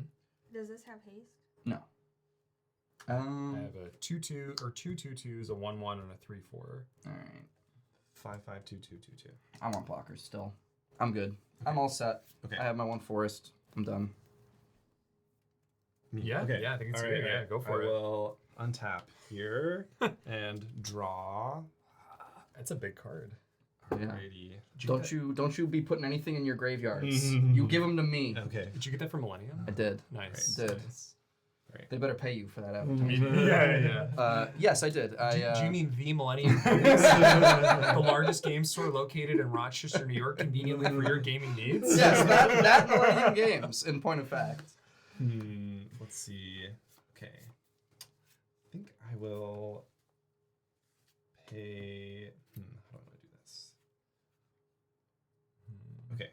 Speaker 3: Does this have haste?
Speaker 4: No.
Speaker 1: I have a 2/2 or 2 2/2s, a 1/1, and a 3/4.
Speaker 4: All right.
Speaker 2: 5/5/2/2/2/2.
Speaker 4: I want blockers still. I'm good. I'm all set.
Speaker 2: Okay.
Speaker 4: I have my 1 forest. I'm done.
Speaker 1: Yeah,
Speaker 2: Okay.
Speaker 1: yeah, I think it's
Speaker 2: All
Speaker 1: good.
Speaker 2: right,
Speaker 1: Yeah, go for
Speaker 2: I
Speaker 1: it.
Speaker 2: will untap here and draw.
Speaker 1: That's a big card.
Speaker 2: Alrighty.
Speaker 4: Don't you be putting anything in your graveyards. You give them to me.
Speaker 2: Okay.
Speaker 1: Did you get that from Millennium?
Speaker 4: I did.
Speaker 1: Nice.
Speaker 4: Did.
Speaker 1: Nice.
Speaker 4: They better pay you for that
Speaker 1: I
Speaker 4: advertisement.
Speaker 1: mean, yeah.
Speaker 4: Yes, I did.
Speaker 1: Do you mean the Millennium Place, the largest game store located in Rochester, New York, conveniently for your gaming needs?
Speaker 4: Yes, that Millennium Games, in point of fact.
Speaker 2: Let's see. Okay. I think I will pay. How do I want to do this? Okay.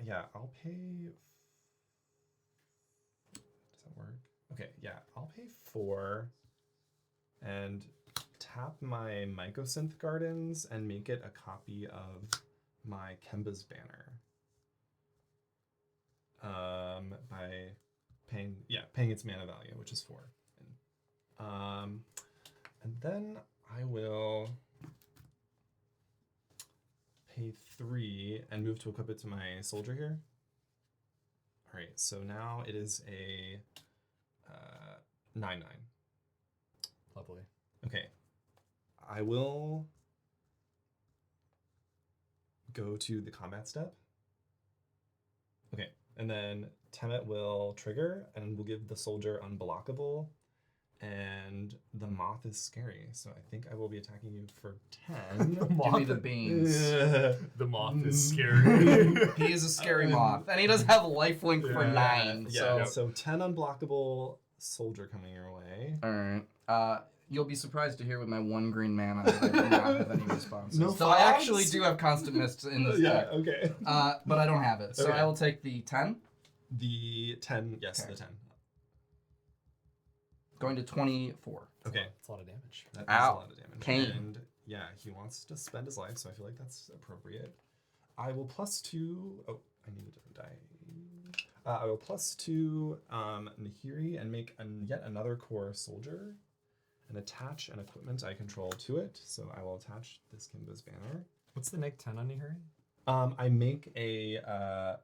Speaker 2: Yeah, I'll pay. Does that work? Okay, yeah, I'll pay 4 and tap my Mycosynth Gardens and make it a copy of my Kemba's Banner. By paying its mana value, which is 4. And then I will pay 3 and move to equip it to my soldier here. All right, so now it is a 9/9.
Speaker 1: Lovely.
Speaker 2: Okay, I will go to the combat step. Okay, and then Temmet will trigger and we'll give the soldier unblockable. And the moth is scary, so I think I will be attacking you for 10.
Speaker 4: Give me the beans.
Speaker 1: The moth is scary.
Speaker 4: He is a scary moth, and he does have lifelink for 9.
Speaker 2: Yeah,
Speaker 4: So,
Speaker 2: so 10 unblockable soldier coming your way.
Speaker 4: all right. You'll be surprised to hear with my 1 green mana that I do not have any responses.
Speaker 2: No
Speaker 4: so I
Speaker 2: fogs?
Speaker 4: actually do have constant mist in this
Speaker 2: Yeah,
Speaker 4: deck,
Speaker 2: okay.
Speaker 4: but I don't have it. So
Speaker 2: Okay.
Speaker 4: I will take the 10,
Speaker 2: The 10, yes,
Speaker 4: Okay.
Speaker 2: the 10.
Speaker 4: going to 24.
Speaker 2: Okay.
Speaker 1: It's a lot of damage.
Speaker 2: That is
Speaker 4: Ow.
Speaker 2: a lot of damage.
Speaker 4: Pain.
Speaker 2: And yeah, he wants to spend his life, so I feel like that's appropriate. I will +2. Oh, I need a different die. I will +2 Nahiri and make yet another core soldier and attach an equipment I control to it. So I will attach this Kimba's Banner.
Speaker 1: What's the neg 10 on Nahiri?
Speaker 2: I make a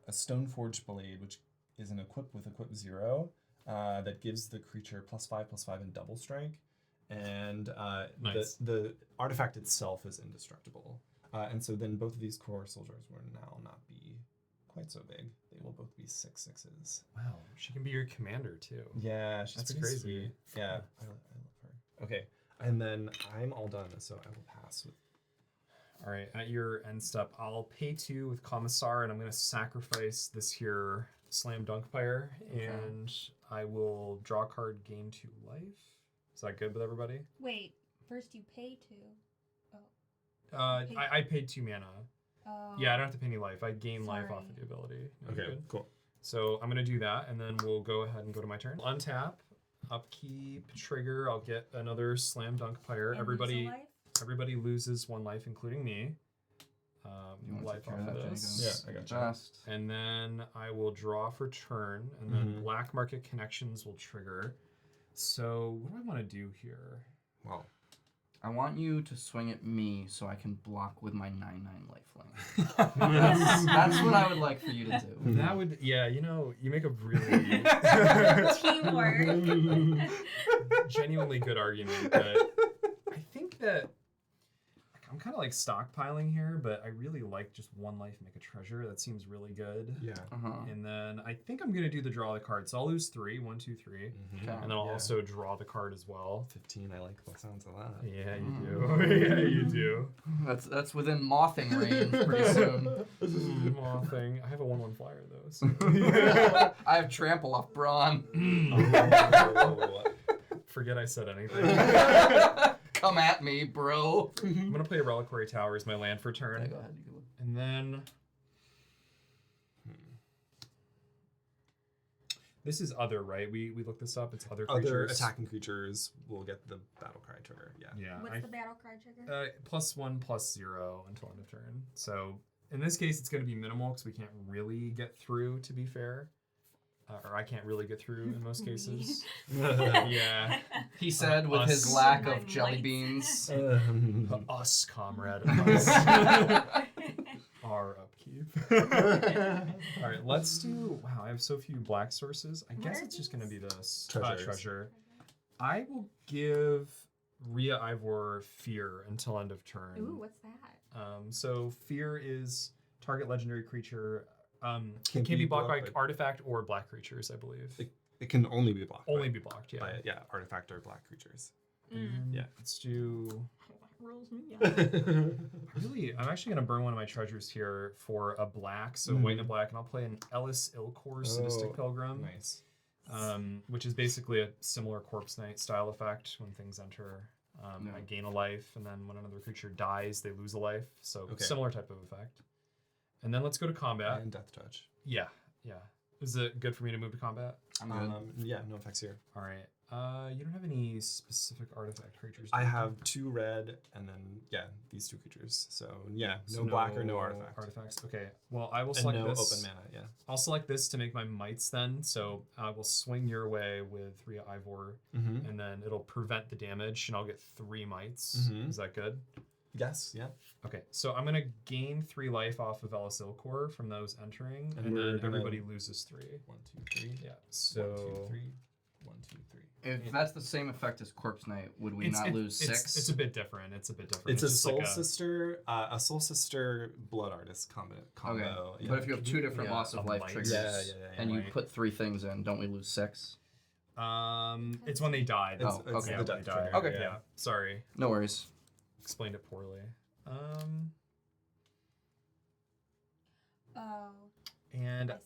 Speaker 2: Stoneforge Blade, which is an equip with equip 0 that gives the creature +5/+5 and double strike. And
Speaker 1: Nice.
Speaker 2: the artifact itself is indestructible. And so then both of these core soldiers will now not be quite so big. They will both be 6/6s.
Speaker 1: Wow, she can be your commander too.
Speaker 2: Yeah, she's
Speaker 1: That's
Speaker 2: pretty
Speaker 1: crazy.
Speaker 2: sweet. Yeah, I love her. Okay, and then I'm all done, so I will pass with.
Speaker 1: All right, at your end step, I'll pay 2 with Commissar, and I'm going to sacrifice this here Slam Dunk Pyre, and I will draw a card, gain 2 life. Is that good with everybody?
Speaker 3: Wait, first you pay 2.
Speaker 1: I paid 2 mana.
Speaker 3: Oh.
Speaker 1: Yeah, I don't have to pay any life. I gain life off
Speaker 3: Sorry.
Speaker 1: of the ability. No, you're
Speaker 2: Okay,
Speaker 1: good.
Speaker 2: cool.
Speaker 1: So I'm going to do that, and then we'll go ahead and go to my turn. Untap, upkeep, trigger. I'll get another Slam Dunk Pyre.
Speaker 3: And lose a
Speaker 1: Everybody
Speaker 3: life?
Speaker 1: loses 1 life, including me.
Speaker 4: You want to
Speaker 1: Life
Speaker 4: take care
Speaker 1: off
Speaker 4: of
Speaker 1: of
Speaker 4: that,
Speaker 1: this.
Speaker 2: Yeah, I gotcha.
Speaker 4: Just
Speaker 1: And then I will draw for turn, and then
Speaker 2: Mhm.
Speaker 1: Black Market Connections will trigger. So what do I want to do here?
Speaker 2: Wow.
Speaker 4: I want you to swing at me so I can block with my 9/9 lifelink. That's what I would like for you to do.
Speaker 1: That would, yeah, you make a really
Speaker 3: Teamwork.
Speaker 1: genuinely good argument, but I think that I'm kind of like stockpiling here, but I really like just 1 life, make a treasure. That seems really good.
Speaker 2: Yeah.
Speaker 1: And then I think I'm gonna do the draw the card. So I'll lose 3, 1, 2, 3,
Speaker 4: Okay.
Speaker 1: and then I'll
Speaker 2: Yeah.
Speaker 1: also draw the card as well.
Speaker 2: 15. I like the sounds of that.
Speaker 1: Yeah, you do. Yeah, you do.
Speaker 4: That's within mothing range pretty soon.
Speaker 1: Mothing. I have a 1/1 flyer though. So.
Speaker 4: I have trample off brawn.
Speaker 2: Oh.
Speaker 1: Forget I said anything.
Speaker 4: Come at me, bro.
Speaker 1: I'm gonna play Reliquary Tower as my land for turn,
Speaker 4: Yeah, go ahead. You go.
Speaker 1: and then this is other, right? We looked this up. It's other creatures.
Speaker 2: Other attacking creatures will get the battle cry trigger. Yeah.
Speaker 1: Yeah.
Speaker 3: What's the battle cry trigger?
Speaker 1: +1 +0 until end of turn. So in this case, it's going to be minimal because we can't really get through. To be fair, or I can't really get through in most cases. Yeah.
Speaker 4: He said with his
Speaker 1: Us.
Speaker 4: lack
Speaker 3: My
Speaker 4: of jelly
Speaker 3: lights.
Speaker 4: beans.
Speaker 1: Us, comrade. Us. Our upkeep. All right, let's do. Wow, I have so few black sources. I guess
Speaker 3: are
Speaker 1: it's just going to be this
Speaker 2: Treasures.
Speaker 1: treasure. I will give Ria Ivor Fear until end of turn.
Speaker 3: Ooh, what's that?
Speaker 1: So fear is target legendary creature.
Speaker 2: Can
Speaker 1: Can be blocked by
Speaker 2: blocked
Speaker 1: artifact or black creatures, I believe.
Speaker 2: It can only be blocked.
Speaker 1: Only be blocked, yeah.
Speaker 2: by artifact or black creatures.
Speaker 1: Yeah, let's do.
Speaker 3: Rules me.
Speaker 1: I'm actually gonna burn one of my treasures here for a black, so white and a black, and I'll play an Ellis Ilkor Sadistic Pilgrim.
Speaker 2: Nice.
Speaker 1: Which is basically a similar Corpse Knight style effect. When things enter, I gain a life, and then when another creature dies, they lose a life. So similar type of effect. And then let's go to combat.
Speaker 2: And Death Touch.
Speaker 1: Yeah. Is it good for me to move to combat?
Speaker 4: I'm good.
Speaker 2: Yeah, no effects here.
Speaker 1: All right. You don't have any specific artifact creatures.
Speaker 2: I have 2 red, and then these 2 creatures. So no black or no artifact.
Speaker 1: Artifacts. Okay. Well, I will
Speaker 2: And
Speaker 1: select
Speaker 2: no
Speaker 1: this.
Speaker 2: open mana. Yeah.
Speaker 1: I'll select this to make my mites then. So I will swing your way with Ria Ivor, and then it'll prevent the damage, and I'll get 3 mites. Is that good?
Speaker 2: Yes. Yeah.
Speaker 1: Okay. So I'm gonna gain 3 life off of Ellis Ilkor from those entering, and
Speaker 2: we're
Speaker 1: then
Speaker 2: gonna-
Speaker 1: everybody loses 3.
Speaker 2: 1, 2, 3.
Speaker 1: Yeah. So
Speaker 2: 1, 2, 3. 1, 2, 3.
Speaker 4: If that's the same effect as Corpse Knight, would we not lose 6?
Speaker 1: It's a bit different. It's a
Speaker 2: It's a
Speaker 1: just
Speaker 2: Soul
Speaker 1: like
Speaker 2: Sister, Blood Artist combo.
Speaker 4: Okay.
Speaker 2: Yeah.
Speaker 4: But if you have 2 different loss of life
Speaker 1: mites.
Speaker 4: triggers, and you
Speaker 1: right.
Speaker 4: put 3 things in, don't we lose 6?
Speaker 1: It's when they die.
Speaker 2: It's
Speaker 4: okay.
Speaker 2: the
Speaker 1: when
Speaker 2: death
Speaker 1: they die.
Speaker 2: trigger.
Speaker 4: Okay.
Speaker 1: Yeah. Sorry.
Speaker 4: No worries.
Speaker 1: Explained it poorly.
Speaker 3: Oh,
Speaker 1: And
Speaker 3: I see.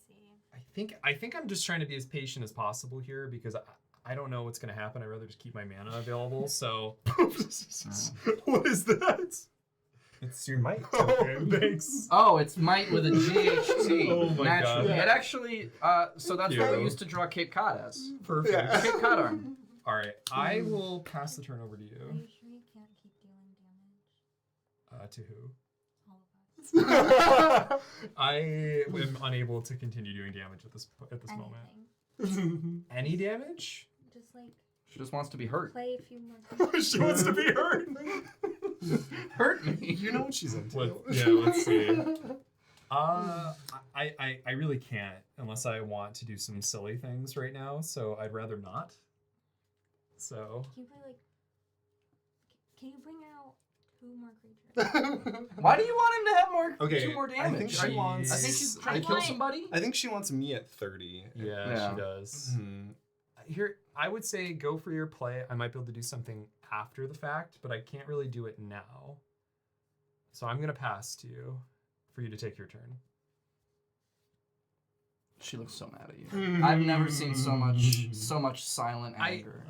Speaker 1: I think I'm just trying to be as patient as possible here because I don't know what's gonna happen. I'd rather just keep my mana available. So what is that?
Speaker 2: It's your might.
Speaker 1: Okay, thanks.
Speaker 4: Oh, it's might with a GHT.
Speaker 1: Oh my
Speaker 4: Naturally.
Speaker 1: God.
Speaker 4: It actually, so that's what we
Speaker 1: you.
Speaker 4: used to draw Cape Cod as.
Speaker 1: Perfect.
Speaker 2: Yeah.
Speaker 4: Cape Cod arm.
Speaker 1: All right, I will pass the turn over to
Speaker 3: Are
Speaker 1: you.
Speaker 3: you sure you can't keep dealing damage?
Speaker 1: To who?
Speaker 3: All of us.
Speaker 1: I am unable to continue doing damage at this moment.
Speaker 3: Anything.
Speaker 1: Any damage?
Speaker 3: Just like
Speaker 4: She just wants to be hurt.
Speaker 3: play a few more.
Speaker 1: She wants to be hurt.
Speaker 4: Hurt me.
Speaker 2: You know what she's into.
Speaker 1: Let's see. I really can't unless I want to do some silly things right now. So I'd rather not. So
Speaker 3: Can you play like? Can you bring out 2 more creatures?
Speaker 4: Why do you want him to have more?
Speaker 2: Okay,
Speaker 4: 2 more
Speaker 2: I think
Speaker 4: damage?
Speaker 2: she wants.
Speaker 4: I think she's
Speaker 3: I
Speaker 4: trying to kill
Speaker 3: want-
Speaker 4: somebody.
Speaker 2: I think she wants me at 30.
Speaker 1: yeah. She does. Here, I would say go for your play. I might be able to do something after the fact, but I can't really do it now. So I'm gonna pass to you for you to take your turn.
Speaker 4: She looks so mad at you. I've never seen so much silent anger.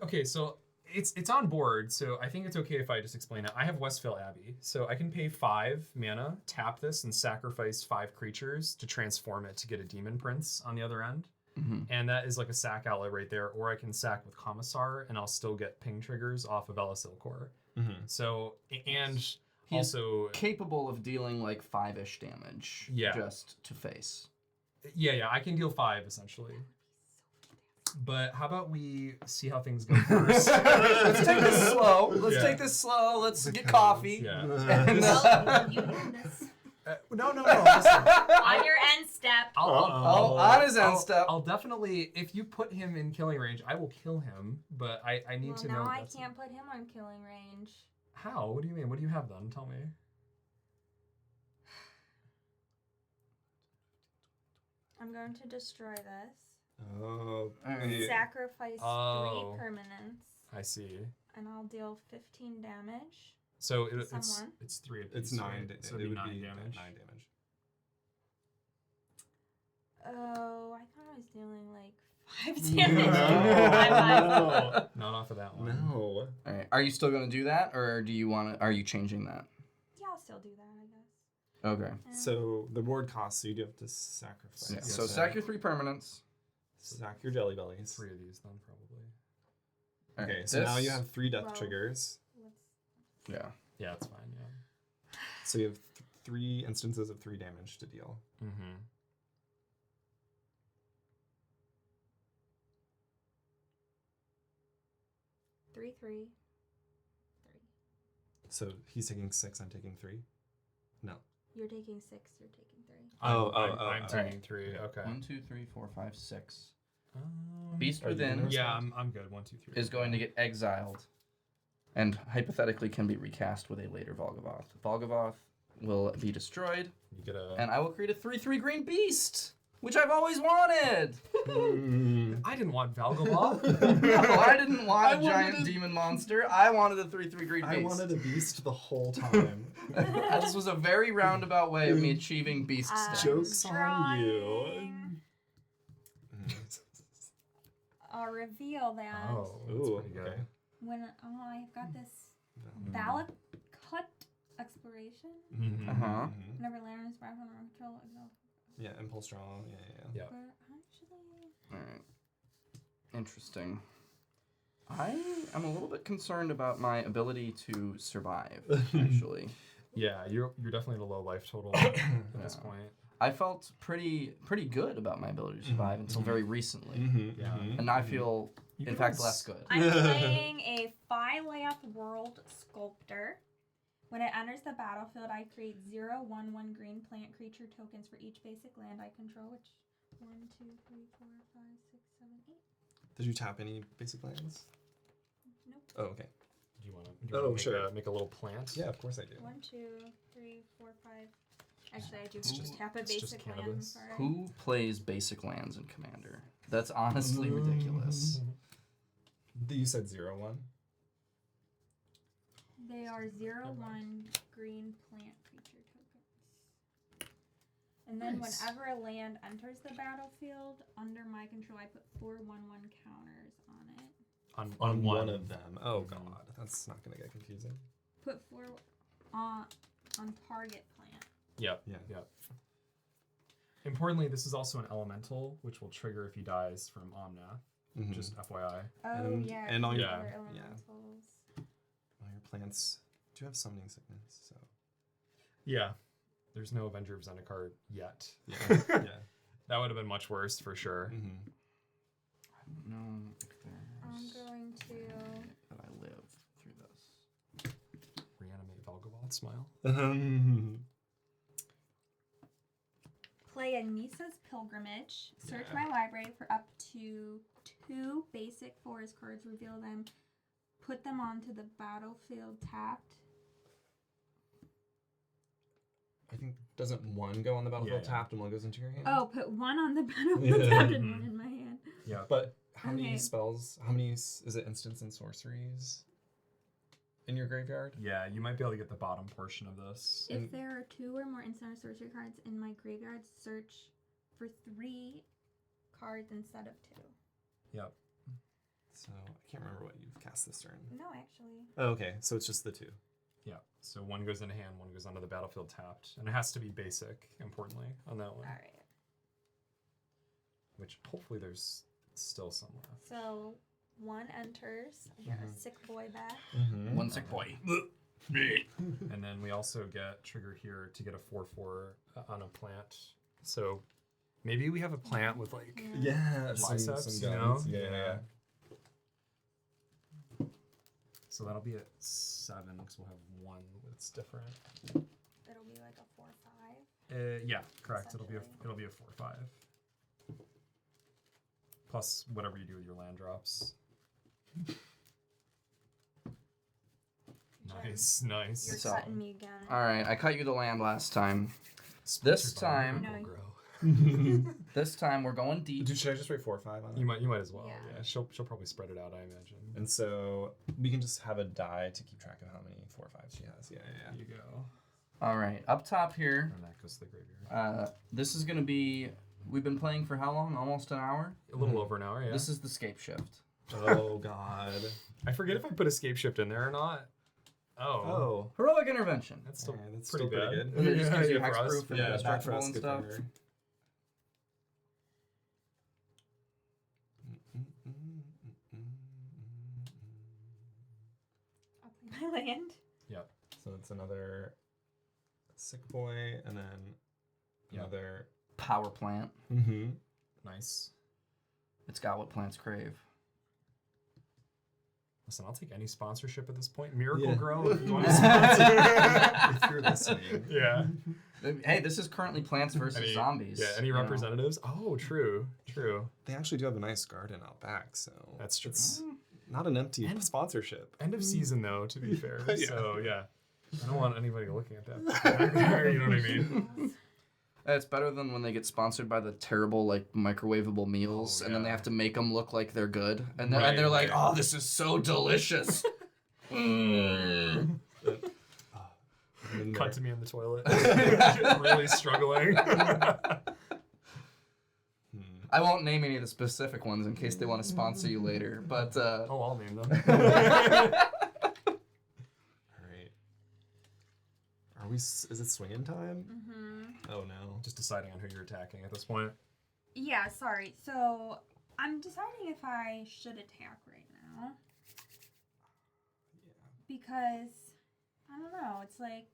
Speaker 1: Okay, so it's on board, so I think it's okay if I just explain it. I have Westvale Abbey, so I can pay 5 mana, tap this, and sacrifice 5 creatures to transform it to get a Demon Prince on the other end. And that is like a sack outlay right there, or I can sack with Commissar, and I'll still get ping triggers off of Ellis Ilkor. So, and
Speaker 4: He's
Speaker 1: also
Speaker 4: capable of dealing like 5-ish damage.
Speaker 1: Yeah.
Speaker 4: Just to face.
Speaker 1: Yeah, I can deal 5 essentially. But how about we see how things go first?
Speaker 4: Let's take this slow. Let's
Speaker 1: Yeah.
Speaker 4: take this slow. Let's get coffee.
Speaker 1: Yeah.
Speaker 4: And,
Speaker 3: Well, you doing this
Speaker 1: No. Listen.
Speaker 3: on your end step.
Speaker 4: Oh, on his end step.
Speaker 1: I'll definitely, if you put him in killing range, I will kill him. But I need
Speaker 3: Well,
Speaker 1: to know.
Speaker 3: now I
Speaker 1: that's-
Speaker 3: can't put him on killing range.
Speaker 1: How? What do you mean? What do you have then? Tell me.
Speaker 3: I'm going to destroy this.
Speaker 2: Oh.
Speaker 4: Alright.
Speaker 3: Sacrifice
Speaker 1: Oh.
Speaker 3: 3 permanents,
Speaker 1: I see.
Speaker 3: and I'll deal 15 damage.
Speaker 1: So it's
Speaker 3: Someone.
Speaker 1: 3 apiece.
Speaker 2: It's 9.
Speaker 1: right? So
Speaker 2: it
Speaker 1: it'd be
Speaker 2: would
Speaker 1: 9
Speaker 2: be
Speaker 1: damage.
Speaker 2: 9 damage.
Speaker 3: Oh, I thought I was dealing like 5 damage.
Speaker 1: Not off of that one.
Speaker 2: No.
Speaker 4: All right. Are you still gonna do that, or do you want to? Are you changing that?
Speaker 3: Yeah, I'll still do that, I guess.
Speaker 4: Okay.
Speaker 2: So the ward costs, so you do have to sacrifice.
Speaker 4: Yeah.
Speaker 1: Yes.
Speaker 4: So sack your 3 permanents.
Speaker 2: Sack your jelly bellies.
Speaker 1: 3 of these then probably.
Speaker 4: All right,
Speaker 2: Okay, so now
Speaker 4: this-
Speaker 2: you have 3 death
Speaker 3: Well-
Speaker 2: triggers.
Speaker 3: Let's,
Speaker 4: Yeah.
Speaker 1: Yeah, it's fine. Yeah.
Speaker 2: So you have 3 instances of 3 damage to deal.
Speaker 1: Mm-hmm.
Speaker 3: three, 3.
Speaker 2: So he's taking 6, I'm taking 3. No.
Speaker 3: You're taking 6, you're taking 3.
Speaker 1: I'm taking
Speaker 4: Alright.
Speaker 1: 3. Okay.
Speaker 4: 1, 2, 3, 4, 5, 6. Beast
Speaker 2: Are you
Speaker 4: Within
Speaker 2: gonna
Speaker 1: Yeah, I'm good. 1, 2, 3.
Speaker 4: is going to get exiled. and hypothetically can be recast with a later Volgavoth. Volgavoth will be destroyed,
Speaker 1: You get a.
Speaker 4: and I will create a 3/3 green beast, which I've always wanted.
Speaker 1: I didn't want Valgavoth.
Speaker 4: No, I didn't want
Speaker 2: I
Speaker 4: a giant
Speaker 2: wanted a-
Speaker 4: demon monster. I wanted a 3/3 green beast.
Speaker 2: I wanted a beast the whole time.
Speaker 4: This was a very roundabout way of me achieving beast status.
Speaker 2: Jokes on you.
Speaker 3: drawing a reveal that
Speaker 1: Oh, that's
Speaker 2: Ooh,
Speaker 1: pretty good.
Speaker 2: okay.
Speaker 3: when I've got this ballot cut exploration.
Speaker 1: Mhm.
Speaker 4: Uh-huh.
Speaker 3: Never land is back on the control.
Speaker 2: Yeah, impulse draw. Yeah.
Speaker 1: Yeah.
Speaker 3: But actually,
Speaker 4: Alright. Interesting. I am a little bit concerned about my ability to survive, actually.
Speaker 1: Yeah, you're definitely at a low life total at this
Speaker 4: Yeah.
Speaker 1: point.
Speaker 4: I felt pretty good about my ability to survive until very recently.
Speaker 1: Yeah.
Speaker 4: And now I feel,
Speaker 1: You
Speaker 4: in
Speaker 1: can
Speaker 4: fact,
Speaker 1: always-
Speaker 4: less good.
Speaker 3: I'm playing a Phylath World Sculptor. When it enters the battlefield, I create 0/1/1 green plant creature tokens for each basic land I control, which 1, 2, 3, 4, 5, 6, 7, 8.
Speaker 2: Did you tap any basic lands?
Speaker 3: Nope.
Speaker 2: Oh, okay.
Speaker 1: Do you want to
Speaker 2: Oh, sure.
Speaker 1: make a little plant?
Speaker 2: Yeah, of course I do.
Speaker 3: 1, 2, 3, 4, 5. Actually, I do
Speaker 1: It's just-
Speaker 3: tap a
Speaker 1: it's just
Speaker 3: basic land.
Speaker 1: cannabis.
Speaker 3: Sorry.
Speaker 4: Who plays basic lands in Commander? That's honestly ridiculous.
Speaker 2: You said 0/1.
Speaker 3: They are 0/1 green plant creature tokens. And then
Speaker 1: Nice.
Speaker 3: whenever a land enters the battlefield under my control, I put 4/1/1 counters on it.
Speaker 1: On
Speaker 2: one of them. Oh god, that's not gonna get confusing.
Speaker 3: Put 4 on target plant.
Speaker 1: Yep.
Speaker 2: Yeah.
Speaker 1: Yep. Importantly, this is also an elemental, which will trigger if he dies from Omnath.
Speaker 2: Mhm.
Speaker 1: Just FYI.
Speaker 3: Oh
Speaker 2: And-
Speaker 3: yeah,
Speaker 2: and all
Speaker 3: the
Speaker 2: your-
Speaker 3: other
Speaker 1: Yeah.
Speaker 3: elementals.
Speaker 2: Well, your plants do have summoning sickness, so
Speaker 1: Yeah. There's no Avenger of Zendikar yet.
Speaker 2: yeah. Yeah.
Speaker 1: That would have been much worse for sure.
Speaker 2: Mm-hmm.
Speaker 4: I don't know if
Speaker 3: I'm
Speaker 4: there's
Speaker 3: going to
Speaker 4: that I live through this.
Speaker 1: Reanimate Valgavoth, smile.
Speaker 3: play a Nisa's Pilgrimage. Search
Speaker 2: Yeah.
Speaker 3: my library for up to 2 basic forest cards. Reveal them. Put them onto the battlefield tapped.
Speaker 2: I think doesn't one go on the battlefield
Speaker 1: Yeah.
Speaker 2: tapped and one goes into your hand?
Speaker 3: Oh, put 1 on the battlefield tapped and 1 in my hand.
Speaker 1: Yeah.
Speaker 2: But how many
Speaker 3: Okay.
Speaker 2: spells? How many is it? Instants and sorceries in your graveyard?
Speaker 1: Yeah, you might be able to get the bottom portion of this.
Speaker 3: If there are 2 or more instant or sorcery cards in my graveyard, search for 3 cards instead of 2.
Speaker 1: Yep.
Speaker 2: So I can't remember what you've cast this turn.
Speaker 3: No, actually.
Speaker 2: Oh, okay, so it's just the 2.
Speaker 1: Yeah. So one goes into hand, one goes onto the battlefield tapped. And it has to be basic, importantly, on that one.
Speaker 3: Alright.
Speaker 1: Which hopefully there's still some left.
Speaker 3: So 1 enters. I get a sick boy back.
Speaker 2: Mm-hmm.
Speaker 4: One sick boy.
Speaker 1: And then we also get trigger here to get a 4/4 on a plant. So maybe we have a plant with like
Speaker 2: Yeah,
Speaker 1: biceps,
Speaker 2: some
Speaker 1: you
Speaker 2: guns.
Speaker 1: know?
Speaker 2: Yeah.
Speaker 1: So that'll be at 7 because we'll have one that's different.
Speaker 3: It'll be like a 4/5.
Speaker 1: Yeah, correct. It'll be
Speaker 3: Essentially.
Speaker 1: a 4/5. Plus whatever you do with your land drops. Nice,
Speaker 3: You're
Speaker 1: nice.
Speaker 4: So-
Speaker 3: cutting me again.
Speaker 4: Alright, I cut you the land last time.
Speaker 1: Sponsored
Speaker 4: This
Speaker 1: by
Speaker 4: time-
Speaker 1: Miracle
Speaker 3: No.
Speaker 1: Grow.
Speaker 4: This time we're going deep.
Speaker 2: Dude, should I just write 4 or 5 on it?
Speaker 1: You might as well.
Speaker 3: Yeah.
Speaker 1: Yeah, she'll probably spread it out, I imagine.
Speaker 2: And so we can just have a die to keep track of how many 4 or 5s she has. Yeah.
Speaker 1: There you go.
Speaker 4: Alright, up top here,
Speaker 1: And that goes to the graveyard.
Speaker 4: this is going to be, we've been playing for how long? Almost an hour?
Speaker 1: A little over an hour, yeah.
Speaker 4: This is the scape shift.
Speaker 2: Oh god.
Speaker 1: I forget if I put escape shift in there or not. Oh.
Speaker 4: Heroic intervention.
Speaker 1: That's still
Speaker 2: Alright, that's
Speaker 1: pretty
Speaker 2: still pretty
Speaker 1: bad.
Speaker 2: good.
Speaker 4: It just gives you
Speaker 1: for us.
Speaker 4: hexproof and
Speaker 2: Yeah, bad for
Speaker 4: indestructible
Speaker 2: us,
Speaker 4: and
Speaker 2: good
Speaker 4: stuff.
Speaker 2: for her.
Speaker 3: I'll play my land.
Speaker 2: So it's another sick boy, and then
Speaker 1: Yep.
Speaker 2: another.
Speaker 4: Power plant.
Speaker 2: Mm-hmm.
Speaker 1: Nice.
Speaker 4: It's got what plants crave.
Speaker 1: Listen, I'll take any sponsorship at this point. Miracle
Speaker 2: Yeah.
Speaker 1: Grow, if you want to sponsor.
Speaker 2: If you're listening.
Speaker 1: Yeah.
Speaker 4: Hey, this is currently Plants vs.
Speaker 1: Any-
Speaker 4: Zombies.
Speaker 1: Yeah, any
Speaker 4: you know.
Speaker 1: representatives? Oh, true.
Speaker 2: They actually do have a nice garden out back, so
Speaker 1: That's true.
Speaker 2: It's not an empty sponsorship.
Speaker 1: End of season though, to be fair.
Speaker 2: Yeah.
Speaker 1: So yeah, I don't want anybody looking at that. You know what I mean?
Speaker 4: It's better than when they get sponsored by the terrible like microwavable meals, and then they have to make them look like they're good, and they're like, "Oh, this is so delicious."
Speaker 1: Cut to me in the toilet, really struggling.
Speaker 4: I won't name any of the specific ones in case they want to sponsor you later, but
Speaker 1: Oh, I'll name them.
Speaker 2: All right. Are we? Is it swinging time?
Speaker 3: Mm-hmm.
Speaker 2: Oh no.
Speaker 1: Just deciding on who you're attacking at this point.
Speaker 3: Yeah, sorry. So I'm deciding if I should attack right now.
Speaker 2: Yeah.
Speaker 3: Because, I don't know, it's like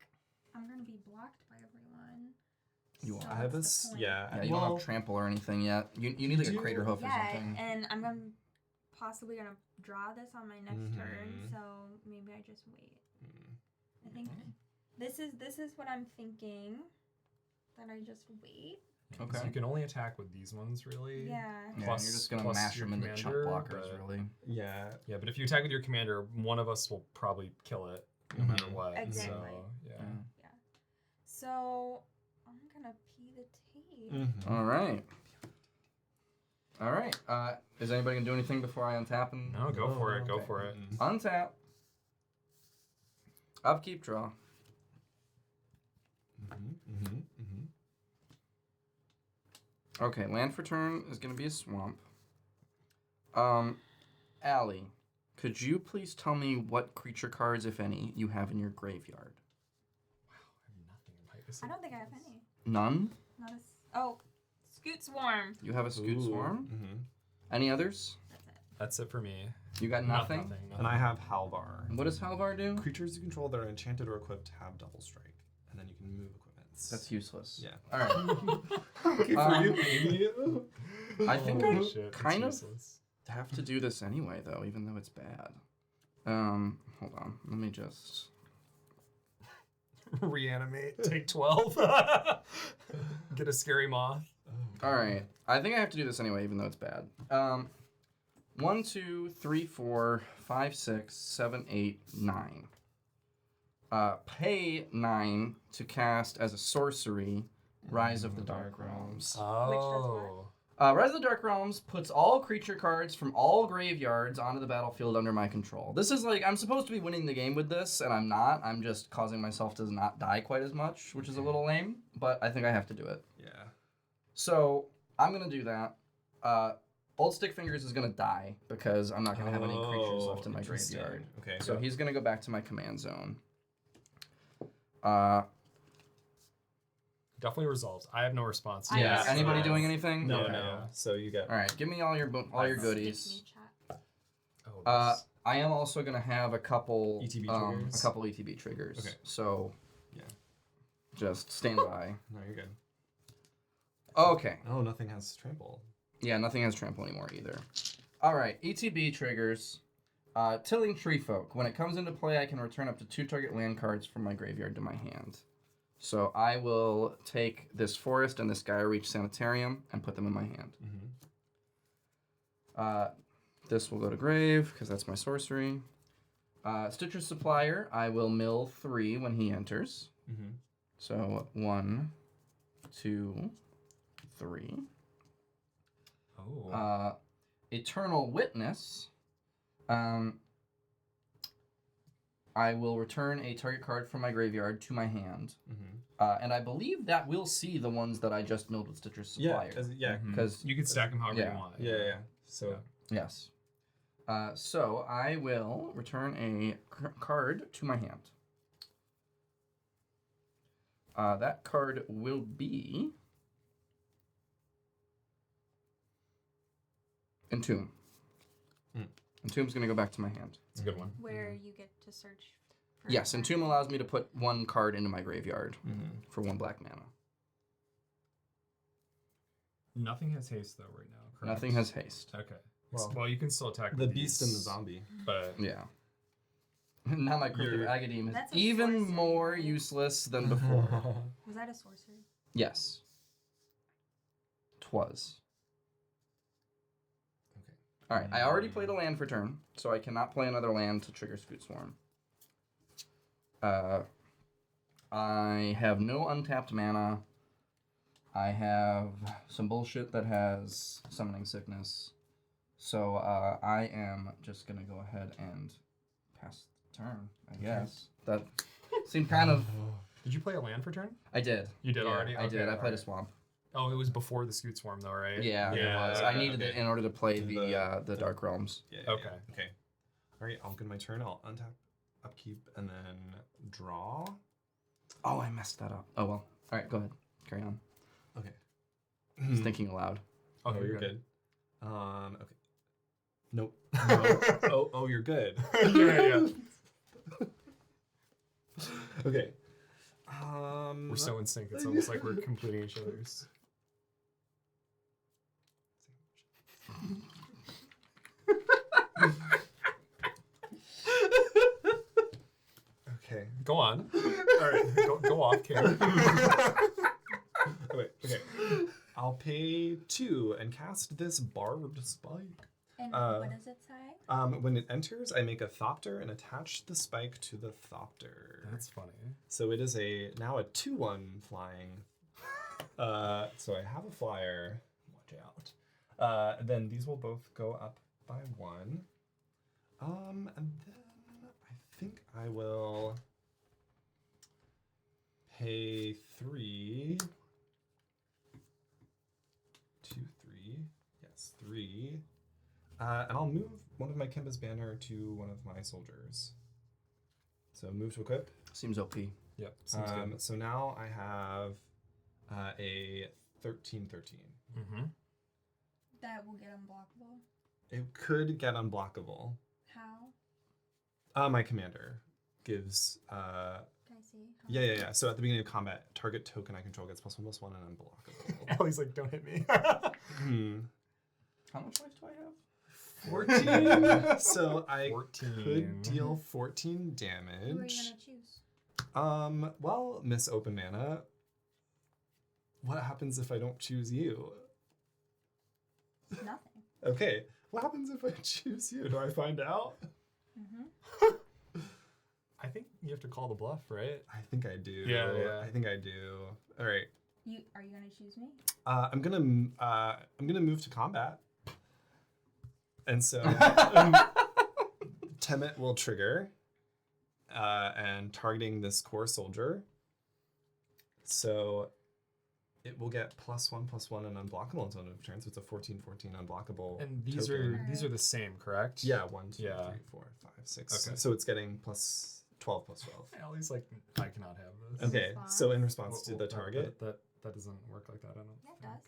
Speaker 3: I'm going to be blocked by everyone.
Speaker 4: You
Speaker 3: So
Speaker 4: are.
Speaker 2: I have
Speaker 3: what's the
Speaker 2: this.
Speaker 3: point?
Speaker 2: Yeah.
Speaker 4: you don't have trample or anything yet. You need like a
Speaker 2: do-
Speaker 4: crater hoof or
Speaker 3: Yeah,
Speaker 4: something.
Speaker 3: and I'm possibly going to draw this on my next turn,
Speaker 2: Mhm.
Speaker 3: so maybe I just wait.
Speaker 2: Mm.
Speaker 3: I think this is what I'm thinking, that I just wait.
Speaker 4: Okay.
Speaker 1: So you can only attack with these ones, really.
Speaker 3: Yeah.
Speaker 4: Yeah,
Speaker 1: Plus-
Speaker 4: you're just gonna
Speaker 1: plus
Speaker 4: mash
Speaker 1: your
Speaker 4: them into chunk
Speaker 1: commander,
Speaker 4: blockers,
Speaker 1: but-
Speaker 4: really.
Speaker 2: Yeah.
Speaker 1: Yeah, but if you attack with your commander, one of us will probably kill it, no
Speaker 2: Mhm.
Speaker 1: matter what.
Speaker 3: Exactly.
Speaker 1: So, yeah.
Speaker 3: So I'm going to pee the tape.
Speaker 2: Mhm.
Speaker 4: All right. All right. Is anybody gonna do anything before I untap and
Speaker 1: No, go for it. Go
Speaker 4: okay.
Speaker 1: for it.
Speaker 2: Mhm.
Speaker 4: untap? Upkeep draw.
Speaker 2: Mhm. Mhm. Mhm.
Speaker 4: Okay, land for turn is gonna be a swamp. Allie, could you please tell me what creature cards, if any, you have in your graveyard?
Speaker 1: I have nothing in my
Speaker 3: I don't think I have any.
Speaker 4: None?
Speaker 3: Not oh, Scoot Swarm.
Speaker 4: You have a Scoot
Speaker 2: Ooh.
Speaker 4: Swarm?
Speaker 2: Mhm.
Speaker 4: Any others?
Speaker 3: That's it.
Speaker 1: That's it for me.
Speaker 4: You got nothing?
Speaker 2: And I have Halvar.
Speaker 4: What does Halvar do?
Speaker 2: Creatures you control that are enchanted or equipped have double strike, and then you can move equipments.
Speaker 4: That's useless.
Speaker 2: Yeah.
Speaker 4: All right.
Speaker 2: Okay, for you, baby.
Speaker 4: I think
Speaker 1: Holy
Speaker 4: I
Speaker 1: shit, that's
Speaker 4: kind of
Speaker 1: useless.
Speaker 4: have to do this anyway, though, even though it's bad. Hold on. Let me just...
Speaker 1: Reanimate. Take 12. Get a scary moth.
Speaker 4: All right. I think I have to do this anyway, even though it's bad. 1, 2, 3, 4, 5, 6, 7, 8, 9. Pay 9 to cast as a sorcery, Rise of the Dark Realms.
Speaker 1: Oh.
Speaker 4: Rise of the Dark Realms puts all creature cards from all graveyards onto the battlefield under my control. This is like, I'm supposed to be winning the game with this, and I'm not. I'm just causing myself to not die quite as much, which is a little lame, but I think I have to do it.
Speaker 2: Yeah.
Speaker 4: So, I'm going to do that. Old Stickfingers is going to die because I'm not going to have any creatures left in my
Speaker 2: Interesting.
Speaker 4: graveyard.
Speaker 2: Okay.
Speaker 4: So he's going to go back to my command zone.
Speaker 1: Definitely resolves. I have no response.
Speaker 3: I
Speaker 4: Yeah.
Speaker 3: have
Speaker 4: Anybody
Speaker 3: response.
Speaker 4: doing anything?
Speaker 2: No,
Speaker 4: Okay.
Speaker 2: no. So you get.
Speaker 4: All right. Give me all your goodies.
Speaker 3: Stick me chat.
Speaker 1: Oh, this-
Speaker 4: I am also going to have a couple
Speaker 2: ETB triggers?
Speaker 4: A couple ETB triggers.
Speaker 2: Okay.
Speaker 4: So
Speaker 2: Yeah.
Speaker 4: just stand by.
Speaker 2: No, you're good.
Speaker 4: Okay.
Speaker 2: Oh, nothing has trample.
Speaker 4: Yeah, nothing has trample anymore either. All right, ETB triggers. Tilling Tree Folk. When it comes into play, I can return up to 2 target land cards from my graveyard to my hand. So I will take this forest and this Gaia Reach Sanitarium and put them in my hand.
Speaker 2: Mm-hmm.
Speaker 4: This will go to grave because that's my sorcery. Stitcher's Supplier, I will mill 3 when he enters.
Speaker 2: Mm-hmm.
Speaker 4: So 1, 2, 3.
Speaker 1: oh.
Speaker 4: Eternal Witness. I will return a target card from my graveyard to my hand.
Speaker 2: Mm-hmm.
Speaker 4: And I believe that will see the ones that I just milled with Stitcher's Supplier.
Speaker 2: Yeah.
Speaker 4: Because,
Speaker 1: You can stack them however
Speaker 4: Yeah.
Speaker 1: you want.
Speaker 2: Yeah. So.
Speaker 4: yes. So I will return a card to my hand. That card will be Entomb. Entomb's going to go back to my hand.
Speaker 1: It's a good one.
Speaker 3: Where you get to search for
Speaker 4: Yes, Entomb allows me to put 1 card into my graveyard
Speaker 2: Mm-hmm.
Speaker 4: for 1 black mana.
Speaker 1: Nothing has haste, though, right now. Correct?
Speaker 4: Nothing has haste.
Speaker 1: Okay.
Speaker 2: Well,
Speaker 1: Well, you can still attack
Speaker 2: The
Speaker 1: with
Speaker 2: beast
Speaker 1: these,
Speaker 2: and the zombie.
Speaker 1: But
Speaker 4: Yeah. Now my Crypt of
Speaker 2: You're-
Speaker 4: Agadim is
Speaker 3: That's a
Speaker 4: even
Speaker 3: sorcery,
Speaker 4: more
Speaker 3: right?
Speaker 4: useless than before.
Speaker 3: Was that a sorcery?
Speaker 4: Yes. 'Twas.
Speaker 2: Okay.
Speaker 4: All right, I already played a land for turn, so I cannot play another land to trigger Scoot Swarm. I have no untapped mana. I have some bullshit that has Summoning Sickness. So I am just going to go ahead and pass the turn, I guess. That seemed kind of...
Speaker 1: Did you play a land for turn?
Speaker 4: I did.
Speaker 1: You did
Speaker 4: Yeah,
Speaker 1: already?
Speaker 4: I did.
Speaker 1: Okay,
Speaker 4: I played a
Speaker 1: alright.
Speaker 4: swamp.
Speaker 1: Oh, it was before the Scoot Swarm, though, right?
Speaker 4: Yeah, it was. I needed it in order to play the Dark Realms.
Speaker 2: Yeah,
Speaker 1: Okay.
Speaker 2: Okay. All right, I'll get my turn. I'll untap, upkeep, and then draw.
Speaker 4: Oh, I messed that up. Oh, well. All right, go ahead. Carry on.
Speaker 2: Okay.
Speaker 4: I was thinking aloud.
Speaker 1: Okay,
Speaker 2: Oh, you're
Speaker 1: good.
Speaker 2: good. Okay. Nope. No. Oh, you're good.
Speaker 1: Yeah.
Speaker 2: Okay.
Speaker 1: We're so in sync. It's almost like we're completing each other's.
Speaker 2: Okay.
Speaker 1: Go on. All right, go off, Karen.
Speaker 2: Okay. I'll pay 2 and cast this barbed spike.
Speaker 3: And what does it say?
Speaker 2: When it enters, I make a Thopter and attach the spike to the Thopter.
Speaker 1: That's funny.
Speaker 2: So it is now a 2/1 flying. So I have a flyer. Watch out. Then these will both go up by 1. And then I think I will pay 3. 2, 3. Yes, 3. And I'll move one of my Kemba's banner to one of my soldiers. So move to equip.
Speaker 4: Seems OP.
Speaker 1: Yep. Seems good.
Speaker 2: So now I have a 13/13.
Speaker 1: Mm-hmm.
Speaker 3: That will get unblockable.
Speaker 2: It could get unblockable.
Speaker 3: How?
Speaker 2: My commander gives.
Speaker 3: Can I see? How?
Speaker 2: Yeah. So at the beginning of combat, target token I control gets +1/+1 and unblockable.
Speaker 1: Ellie's like, don't hit me.
Speaker 4: How much life do I have?
Speaker 2: 14. So I
Speaker 1: 14.
Speaker 2: could deal 14
Speaker 3: Who are you
Speaker 2: damage.
Speaker 3: gonna choose?
Speaker 2: Well, Miss Open Mana, what happens if I don't choose you?
Speaker 3: Nothing.
Speaker 2: Okay, what happens if I choose you? Do I find out?
Speaker 3: Mm-hmm.
Speaker 1: I think you have to call the bluff, right?
Speaker 2: I think I do.
Speaker 1: Yeah.
Speaker 2: I think I do. All right.
Speaker 3: Are you gonna choose me?
Speaker 2: I'm gonna move to combat, and so Temmet will trigger, and targeting this core soldier. So it will get +1/+1 and unblockable until end of turn. So it's a 14/14 unblockable.
Speaker 1: And these
Speaker 2: token.
Speaker 1: are the same, correct?
Speaker 2: Yeah, 1, 2,
Speaker 1: Yeah.
Speaker 2: 3, 4, 5, 6.
Speaker 1: Okay.
Speaker 2: So it's getting +12/+12.
Speaker 1: Ellie's like, I cannot have this.
Speaker 2: Okay, so in response to the target,
Speaker 1: That doesn't work like that. I don't.
Speaker 3: Yeah, it
Speaker 1: think.
Speaker 3: does.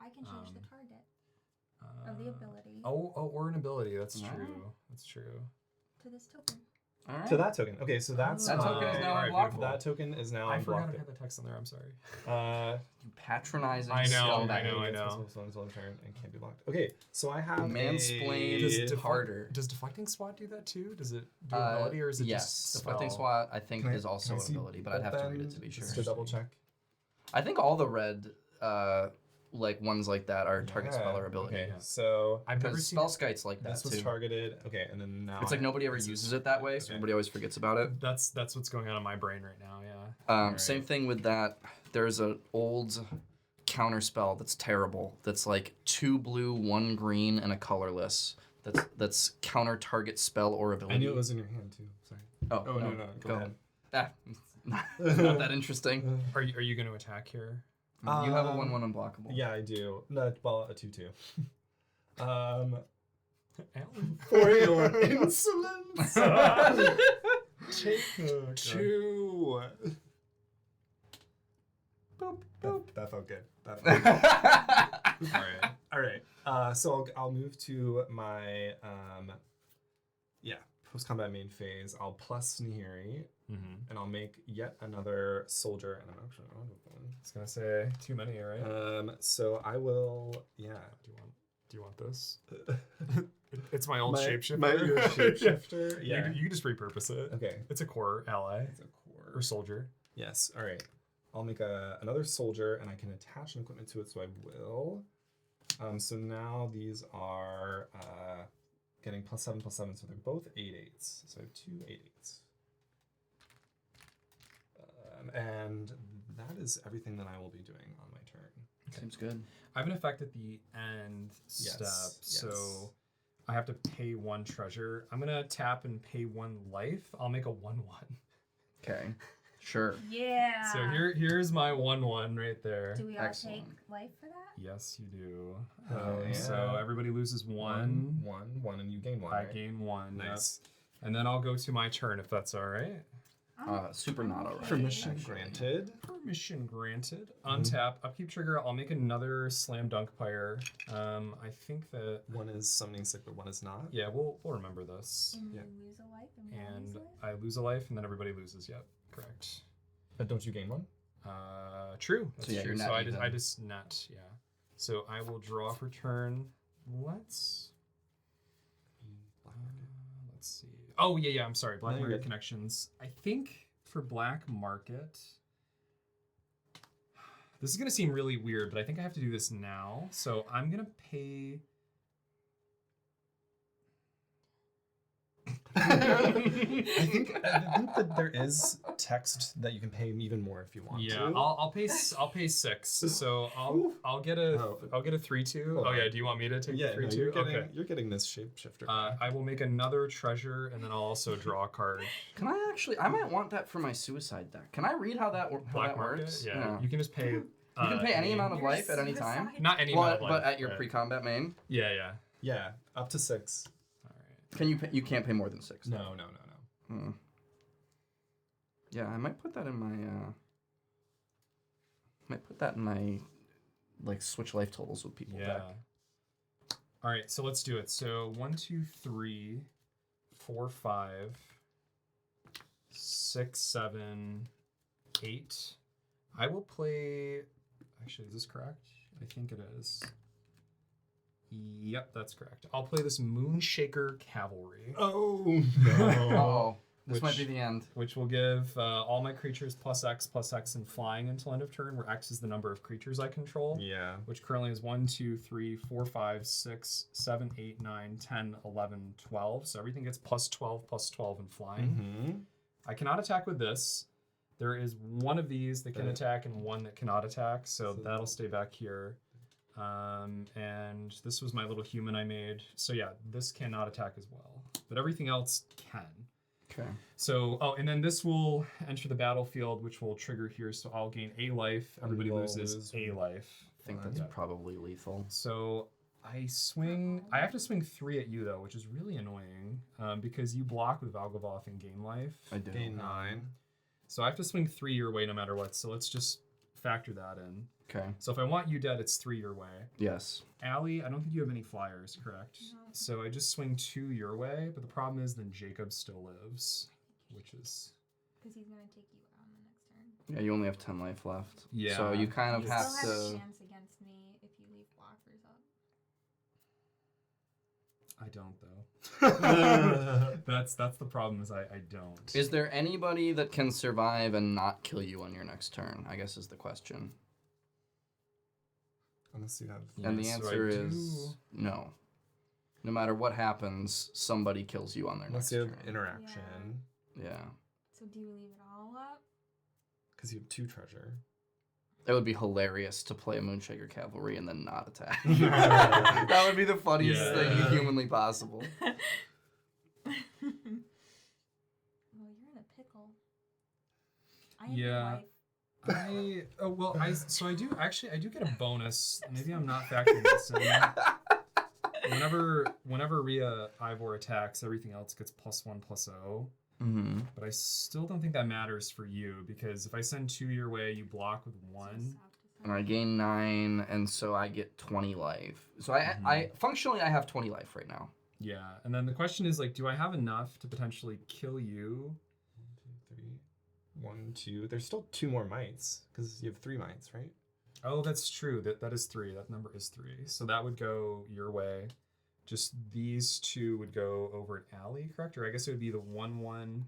Speaker 3: I can change the target
Speaker 1: Uh,
Speaker 3: of the ability
Speaker 1: or an ability. That's
Speaker 4: Wow.
Speaker 1: true. That's true.
Speaker 3: to this token.
Speaker 4: All right.
Speaker 2: to that token. Okay, so that's
Speaker 4: That token is now
Speaker 1: Alright,
Speaker 4: unblockable.
Speaker 1: beautiful.
Speaker 2: That token is now
Speaker 1: I forgot I
Speaker 2: unblocked.
Speaker 1: had the text on there. I'm sorry.
Speaker 4: You patronizing
Speaker 1: I know,
Speaker 4: scumbag.
Speaker 1: I know.
Speaker 2: Until end of turn and can't be blocked. Okay, so I have
Speaker 4: Mansplain
Speaker 2: a...
Speaker 4: harder.
Speaker 1: Does deflecting SWAT do that too? Does it do
Speaker 4: Uh,
Speaker 1: ability or is it
Speaker 4: yes,
Speaker 1: just
Speaker 4: deflecting
Speaker 1: spell?
Speaker 4: SWAT I think
Speaker 2: Can I-
Speaker 4: is also
Speaker 2: can I
Speaker 4: an
Speaker 2: see
Speaker 4: ability, but I'd have to read it to be
Speaker 2: then,
Speaker 4: sure.
Speaker 2: just to double check.
Speaker 4: I think all the red like ones like that are target
Speaker 2: Yeah,
Speaker 4: spell or ability.
Speaker 2: Okay,
Speaker 1: Yeah.
Speaker 2: so
Speaker 1: I've never
Speaker 4: Because
Speaker 1: seen
Speaker 4: spell skites like that
Speaker 2: this was
Speaker 4: too.
Speaker 2: targeted. Okay, and then now
Speaker 4: It's like nobody ever uses it that way, so
Speaker 2: Okay.
Speaker 4: everybody always forgets about it.
Speaker 1: That's what's going on in my brain right now. Yeah.
Speaker 2: Alright.
Speaker 4: Same thing with that. There's an old counter spell that's terrible. That's like 2 blue, 1 green, and a colorless. That's counter target spell or ability.
Speaker 2: I knew it was in your hand too. Sorry.
Speaker 4: Oh,
Speaker 2: Oh no, go ahead.
Speaker 4: Ah, not that interesting.
Speaker 1: Are you going to attack here?
Speaker 4: You have a 1/1 unblockable.
Speaker 2: Yeah, I do. No, well, a 2/2.
Speaker 1: Alan?
Speaker 2: For your insolence, take
Speaker 1: Oh,
Speaker 2: 2.
Speaker 4: Boop, boop.
Speaker 2: That felt good. That felt good. All right. So I'll move to my post combat main phase. I'll plus Nihiri,
Speaker 1: Mm-hmm.
Speaker 2: and I'll make yet another soldier, and I'm actually out of one.
Speaker 1: I was gonna say too many, right?
Speaker 2: So I will. Yeah.
Speaker 1: Do you want this? It's my old
Speaker 2: My-
Speaker 1: shapeshifter.
Speaker 2: my- your shapeshifter?
Speaker 1: Yeah.
Speaker 2: Yeah.
Speaker 1: You can just repurpose it.
Speaker 2: Okay.
Speaker 1: It's a core ally
Speaker 2: It's a core.
Speaker 1: or soldier.
Speaker 2: Yes. All right. I'll make another soldier, and I can attach an equipment to it, so I will. So now these are getting +7/+7, so they're both 8/8s. So I have 2 8/8s. And that is everything that I will be doing on my turn.
Speaker 4: Seems good.
Speaker 1: I have an effect at the end step, so I have to pay 1 treasure. I'm gonna tap and pay 1 life. I'll make a 1/1.
Speaker 4: Okay. Sure.
Speaker 3: Yeah.
Speaker 1: So here's my 1/1 right there.
Speaker 3: Do we all
Speaker 4: Excellent.
Speaker 3: take life for that?
Speaker 1: Yes, you do.
Speaker 2: Oh, yeah.
Speaker 1: So everybody loses 1.
Speaker 2: 1, and you gain 1.
Speaker 1: I
Speaker 2: right?
Speaker 1: gain 1.
Speaker 2: Nice.
Speaker 1: Yep. And then I'll go to my turn if that's all right.
Speaker 4: Super not alright.
Speaker 2: Permission
Speaker 4: actually.
Speaker 2: granted.
Speaker 1: Permission granted. Untap. Upkeep trigger. I'll make another slam dunk pyre. I think that
Speaker 2: 1 is summoning sick, but 1 is not.
Speaker 1: yeah, we'll remember this.
Speaker 3: And
Speaker 2: Yeah.
Speaker 3: you lose a life and we all
Speaker 1: And
Speaker 3: lose a life?
Speaker 1: I lose a life, and then everybody loses. Yep, correct.
Speaker 2: But don't you gain 1?
Speaker 1: True. That's
Speaker 4: yeah,
Speaker 1: true.
Speaker 4: you're
Speaker 1: So
Speaker 4: net
Speaker 1: I
Speaker 4: even.
Speaker 1: just net. Yeah. So I will draw for turn. Let's see. Oh yeah. I'm sorry. Black
Speaker 2: No, you're
Speaker 1: market
Speaker 2: good.
Speaker 1: connections. I think for black market. This is gonna seem really weird, but I think I have to do this now. So I'm gonna pay.
Speaker 2: I think that there is text that you can pay even more if you want
Speaker 1: Yeah,
Speaker 2: to.
Speaker 1: I'll pay 6. So I'll get a
Speaker 2: Oh.
Speaker 1: I'll get a 3/2.
Speaker 2: Hold
Speaker 1: Oh
Speaker 2: on.
Speaker 1: yeah, do you want me to take
Speaker 2: Yeah,
Speaker 1: the
Speaker 2: no,
Speaker 1: 3/2?
Speaker 2: you're getting,
Speaker 1: Okay.
Speaker 2: you're getting this shapeshifter.
Speaker 1: I will make another treasure, and then I'll also draw a card.
Speaker 4: Can I actually? I might want that for my suicide deck. Can I read how that
Speaker 1: Black market.
Speaker 4: works?
Speaker 1: Yeah, you can just pay.
Speaker 4: You can pay any amount of
Speaker 3: Your
Speaker 4: life at any time.
Speaker 3: suicide?
Speaker 1: Not any
Speaker 4: Well,
Speaker 1: amount of life,
Speaker 4: but at your
Speaker 1: right.
Speaker 4: pre-combat main,
Speaker 1: Yeah.
Speaker 2: Yeah, up to 6.
Speaker 1: All right.
Speaker 4: can you pay, you can't pay more than 6.
Speaker 2: No.
Speaker 4: Hmm. Yeah, I might put that in my. Might put that in my, like, switch life totals with people
Speaker 1: Yeah.
Speaker 4: deck.
Speaker 1: All right, so let's do it. So 1, 2, 3, 4, 5, 6, 7, 8. I will play. Actually, is this correct? I think it is. Yep, that's correct. I'll play this Moonshaker Cavalry,
Speaker 2: Oh,
Speaker 4: Oh, this
Speaker 1: Which-
Speaker 4: might be the end.
Speaker 1: which will give all my creatures +X and flying until end of turn, where X is the number of creatures I control.
Speaker 2: Yeah.
Speaker 1: Which currently is 1, 2, 3, 4, 5, 6, 7, 8, 9, 10, 11, 12. So everything gets +12 and flying.
Speaker 2: Mm-hmm.
Speaker 1: I cannot attack with this. There is one of these that can attack and one that cannot attack, so that'll stay back here. And this was my little human I made. So yeah, this cannot attack as well. But everything else can.
Speaker 4: Okay.
Speaker 1: So, and then this will enter the battlefield, which will trigger here. So I'll gain a life. Everybody
Speaker 2: we'll
Speaker 1: loses
Speaker 2: lose
Speaker 1: a life.
Speaker 4: I think that's
Speaker 1: Yeah.
Speaker 4: probably lethal.
Speaker 1: So I have to swing 3 at you though, which is really annoying because you block with Valgavoth and gain life.
Speaker 4: I do.
Speaker 2: Gain 9.
Speaker 1: So I have to swing 3 your way no matter what. So let's just factor that in.
Speaker 4: Okay.
Speaker 1: So if I want you dead, it's 3 your way.
Speaker 4: Yes.
Speaker 1: Allie, I don't think you have any flyers, correct?
Speaker 3: No.
Speaker 1: So I just swing 2 your way, but the problem is then Jacob still lives, which is
Speaker 3: Because he's going to take you out on the next turn.
Speaker 4: Yeah, you only have 10 life left.
Speaker 1: Yeah.
Speaker 4: So you kind of
Speaker 3: You
Speaker 4: have
Speaker 3: still have a
Speaker 4: to.
Speaker 3: chance against me if you leave blockers up.
Speaker 1: I don't though. that's the problem is I don't.
Speaker 4: Is there anybody that can survive and not kill you on your next turn? I guess is the question.
Speaker 2: Unless you have.
Speaker 4: And the
Speaker 1: Yes, so I
Speaker 4: answer
Speaker 1: do-
Speaker 4: is no. No matter what happens, somebody kills you on their
Speaker 2: Unless
Speaker 4: next
Speaker 2: you have
Speaker 4: turn.
Speaker 2: interaction.
Speaker 4: Yeah.
Speaker 3: So do you leave it all up?
Speaker 2: Because you have 2 treasure.
Speaker 4: It would be hilarious to play a Moonshaker Cavalry and then not attack. That would be the funniest
Speaker 1: Yeah.
Speaker 4: thing humanly possible.
Speaker 3: Well, you're in a pickle. I have
Speaker 1: Yeah.
Speaker 3: life.
Speaker 1: I do get a bonus. Maybe I'm not factoring this in. Whenever Ria Ivor attacks, everything else gets +1/+0.
Speaker 4: Mm-hmm.
Speaker 1: But I still don't think that matters for you because if I send 2 your way, you block with
Speaker 3: So
Speaker 1: 1.
Speaker 3: south to
Speaker 4: And I gain 9, and so I get 20 life. So I functionally I have 20 life right now.
Speaker 1: Yeah, and then the question is like, do I have enough to potentially kill you?
Speaker 2: 1, 2, 3. 1, 2. There's still 2 more mites because you have 3 mites, right?
Speaker 1: Oh, that's true. That is 3. That number is 3. So that would go your way. Just these 2 would go over at Allie, correct? Or I guess it would be the 1/1,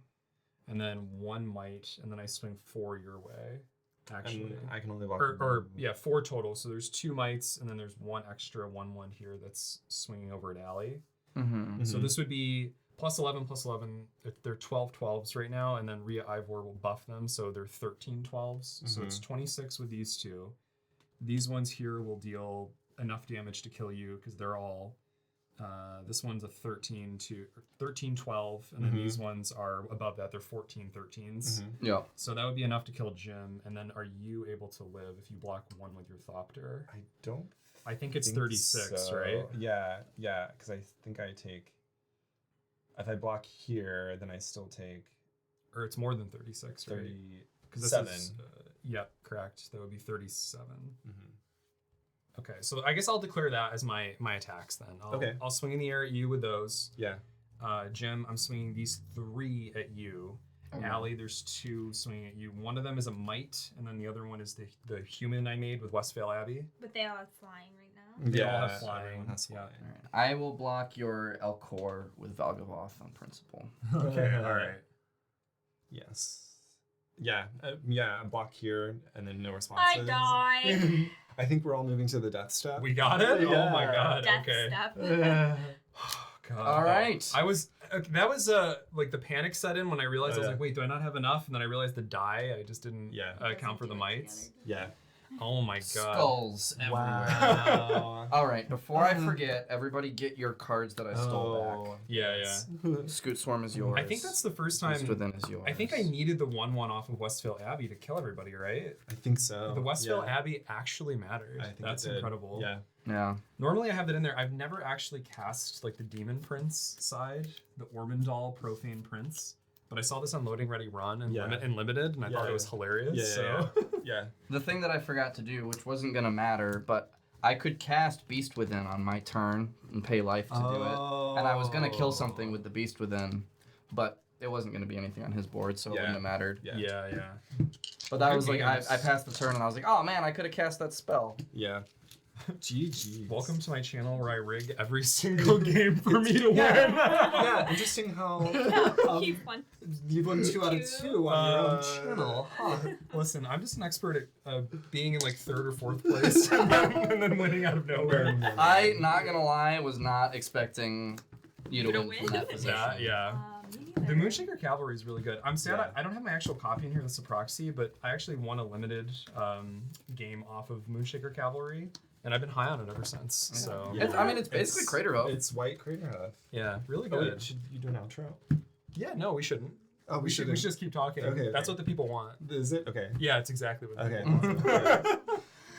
Speaker 1: and then 1 might, and then I swing 4 your way. Actually,
Speaker 2: And I can only block.
Speaker 1: or yeah, 4 total. So there's 2 mites, and then there's 1 extra 1/1 here that's swinging over at Allie.
Speaker 4: Mm-hmm.
Speaker 1: So this would be +11, +11. They're 12 12s right now, and then Ria Ivor will buff them, so they're 13 12s. So it's 26 with these two. These ones here will deal enough damage to kill you because they're all. This one's a 13 12, and then these ones are above that. They're 14 13s.
Speaker 4: Yeah.
Speaker 1: So that would be enough to kill Jim. And then are you able to live if you block one with your Thopter? I think it's 36,
Speaker 2: so.
Speaker 1: right?
Speaker 2: Yeah, because I think I take. If I block here, then I still take.
Speaker 1: Or it's more than 36, right?
Speaker 2: 37.
Speaker 1: Yep, correct. That would be 37. Okay, so I guess I'll declare that as my attacks then. I'll swing in the air at you with those.
Speaker 2: Yeah.
Speaker 1: Jim, I'm swinging these 3 at you.
Speaker 4: Okay.
Speaker 1: Allie, there's 2 swinging at you. One of them is a mite, and then the other one is the human I made with Westvale Abbey.
Speaker 3: But they all have flying right now.
Speaker 1: They all have flying.
Speaker 2: Everyone has flying.
Speaker 4: I will block your Elcor with Valgavoth on principle.
Speaker 1: Okay, all right.
Speaker 2: Yes. Yeah, block here, and then no responses.
Speaker 3: I die.
Speaker 2: I think we're all moving to the death step.
Speaker 1: We got it?
Speaker 2: Yeah.
Speaker 1: Oh my god,
Speaker 3: Death
Speaker 1: okay.
Speaker 3: step.
Speaker 1: God.
Speaker 4: All right.
Speaker 1: I was that was like the panic set in when I realized I was like, wait, do I not have enough? And then I realized the die, I just didn't account for the mites.
Speaker 2: Yeah.
Speaker 1: Oh my god.
Speaker 4: Skulls everywhere.
Speaker 2: Wow.
Speaker 4: All right, before I forget, everybody get your cards that I stole back.
Speaker 1: Yeah.
Speaker 4: Scoot Swarm is yours.
Speaker 1: I think that's the first time.
Speaker 4: Beast Within is yours.
Speaker 1: I think I needed the 1/1 off of Westvale Abbey to kill everybody, right?
Speaker 2: I think so.
Speaker 1: The Westvale Abbey actually mattered.
Speaker 2: I think
Speaker 1: That's
Speaker 2: it did.
Speaker 1: incredible.
Speaker 2: Yeah.
Speaker 4: Yeah.
Speaker 1: Normally I have that in there. I've never actually cast like the Demon Prince side, the Ormondal Profane Prince. But I saw this on Loading Ready Run and, Limited, and I thought it was hilarious.
Speaker 2: Yeah.
Speaker 4: The thing that I forgot to do, which wasn't going to matter, but I could cast Beast Within on my turn and pay life to do it. And I was going to kill something with the Beast Within, but it wasn't going to be anything on his board, so it wouldn't have mattered.
Speaker 1: Yeah.
Speaker 4: But that was like, I passed the turn and I was like, oh man, I could have cast that spell.
Speaker 2: Yeah. GG.
Speaker 1: Welcome to my channel where I rig every single game for me to win.
Speaker 2: Yeah, interesting how
Speaker 3: You've won.
Speaker 2: you've won 2 out of 2 on your own channel. Huh.
Speaker 1: Listen, I'm just an expert at being in like 3rd or 4th place and then winning out of nowhere.
Speaker 4: I, not going to lie, was not expecting you to win from that position.
Speaker 1: Yeah. The Moonshaker Cavalry is really good. I'm sad I don't have my actual copy in here, that's a proxy, but I actually won a limited game off of Moonshaker Cavalry. And I've been high on it ever since. So
Speaker 4: It's basically Craterhoof.
Speaker 2: It's white Craterhoof.
Speaker 1: Yeah, really
Speaker 2: Oh,
Speaker 1: good.
Speaker 2: should you do an outro?
Speaker 1: Yeah, no, we shouldn't.
Speaker 2: Oh,
Speaker 1: We should just keep talking.
Speaker 2: Okay,
Speaker 1: That's
Speaker 2: okay.
Speaker 1: what the people want.
Speaker 2: Is it? Okay.
Speaker 1: Yeah, it's exactly what they
Speaker 2: Okay.
Speaker 1: want.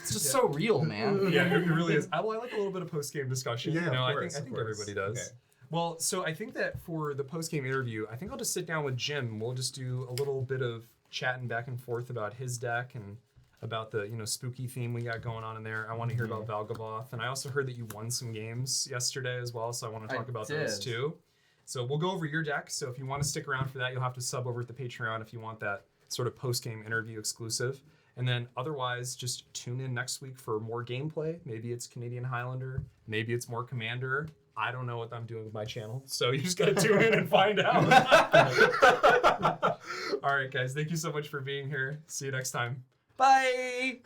Speaker 4: It's just so real, man.
Speaker 1: Yeah, it really is. I like a little bit of post-game discussion.
Speaker 2: Yeah,
Speaker 1: you know,
Speaker 2: of course,
Speaker 1: I think everybody does.
Speaker 2: Okay.
Speaker 1: Well, so I think that for the post-game interview, I think I'll just sit down with Jim. We'll just do a little bit of chatting back and forth about his deck and about the spooky theme we got going on in there. I want to hear about Valgavoth, and I also heard that you won some games yesterday as well, so I want to talk about those too. So we'll go over your deck. So if you want to stick around for that, you'll have to sub over at the Patreon if you want that sort of post-game interview exclusive. And then otherwise, just tune in next week for more gameplay. Maybe it's Canadian Highlander. Maybe it's more Commander. I don't know what I'm doing with my channel, so you just got to tune in and find out. All right, guys. Thank you so much for being here. See you next time.
Speaker 4: Bye!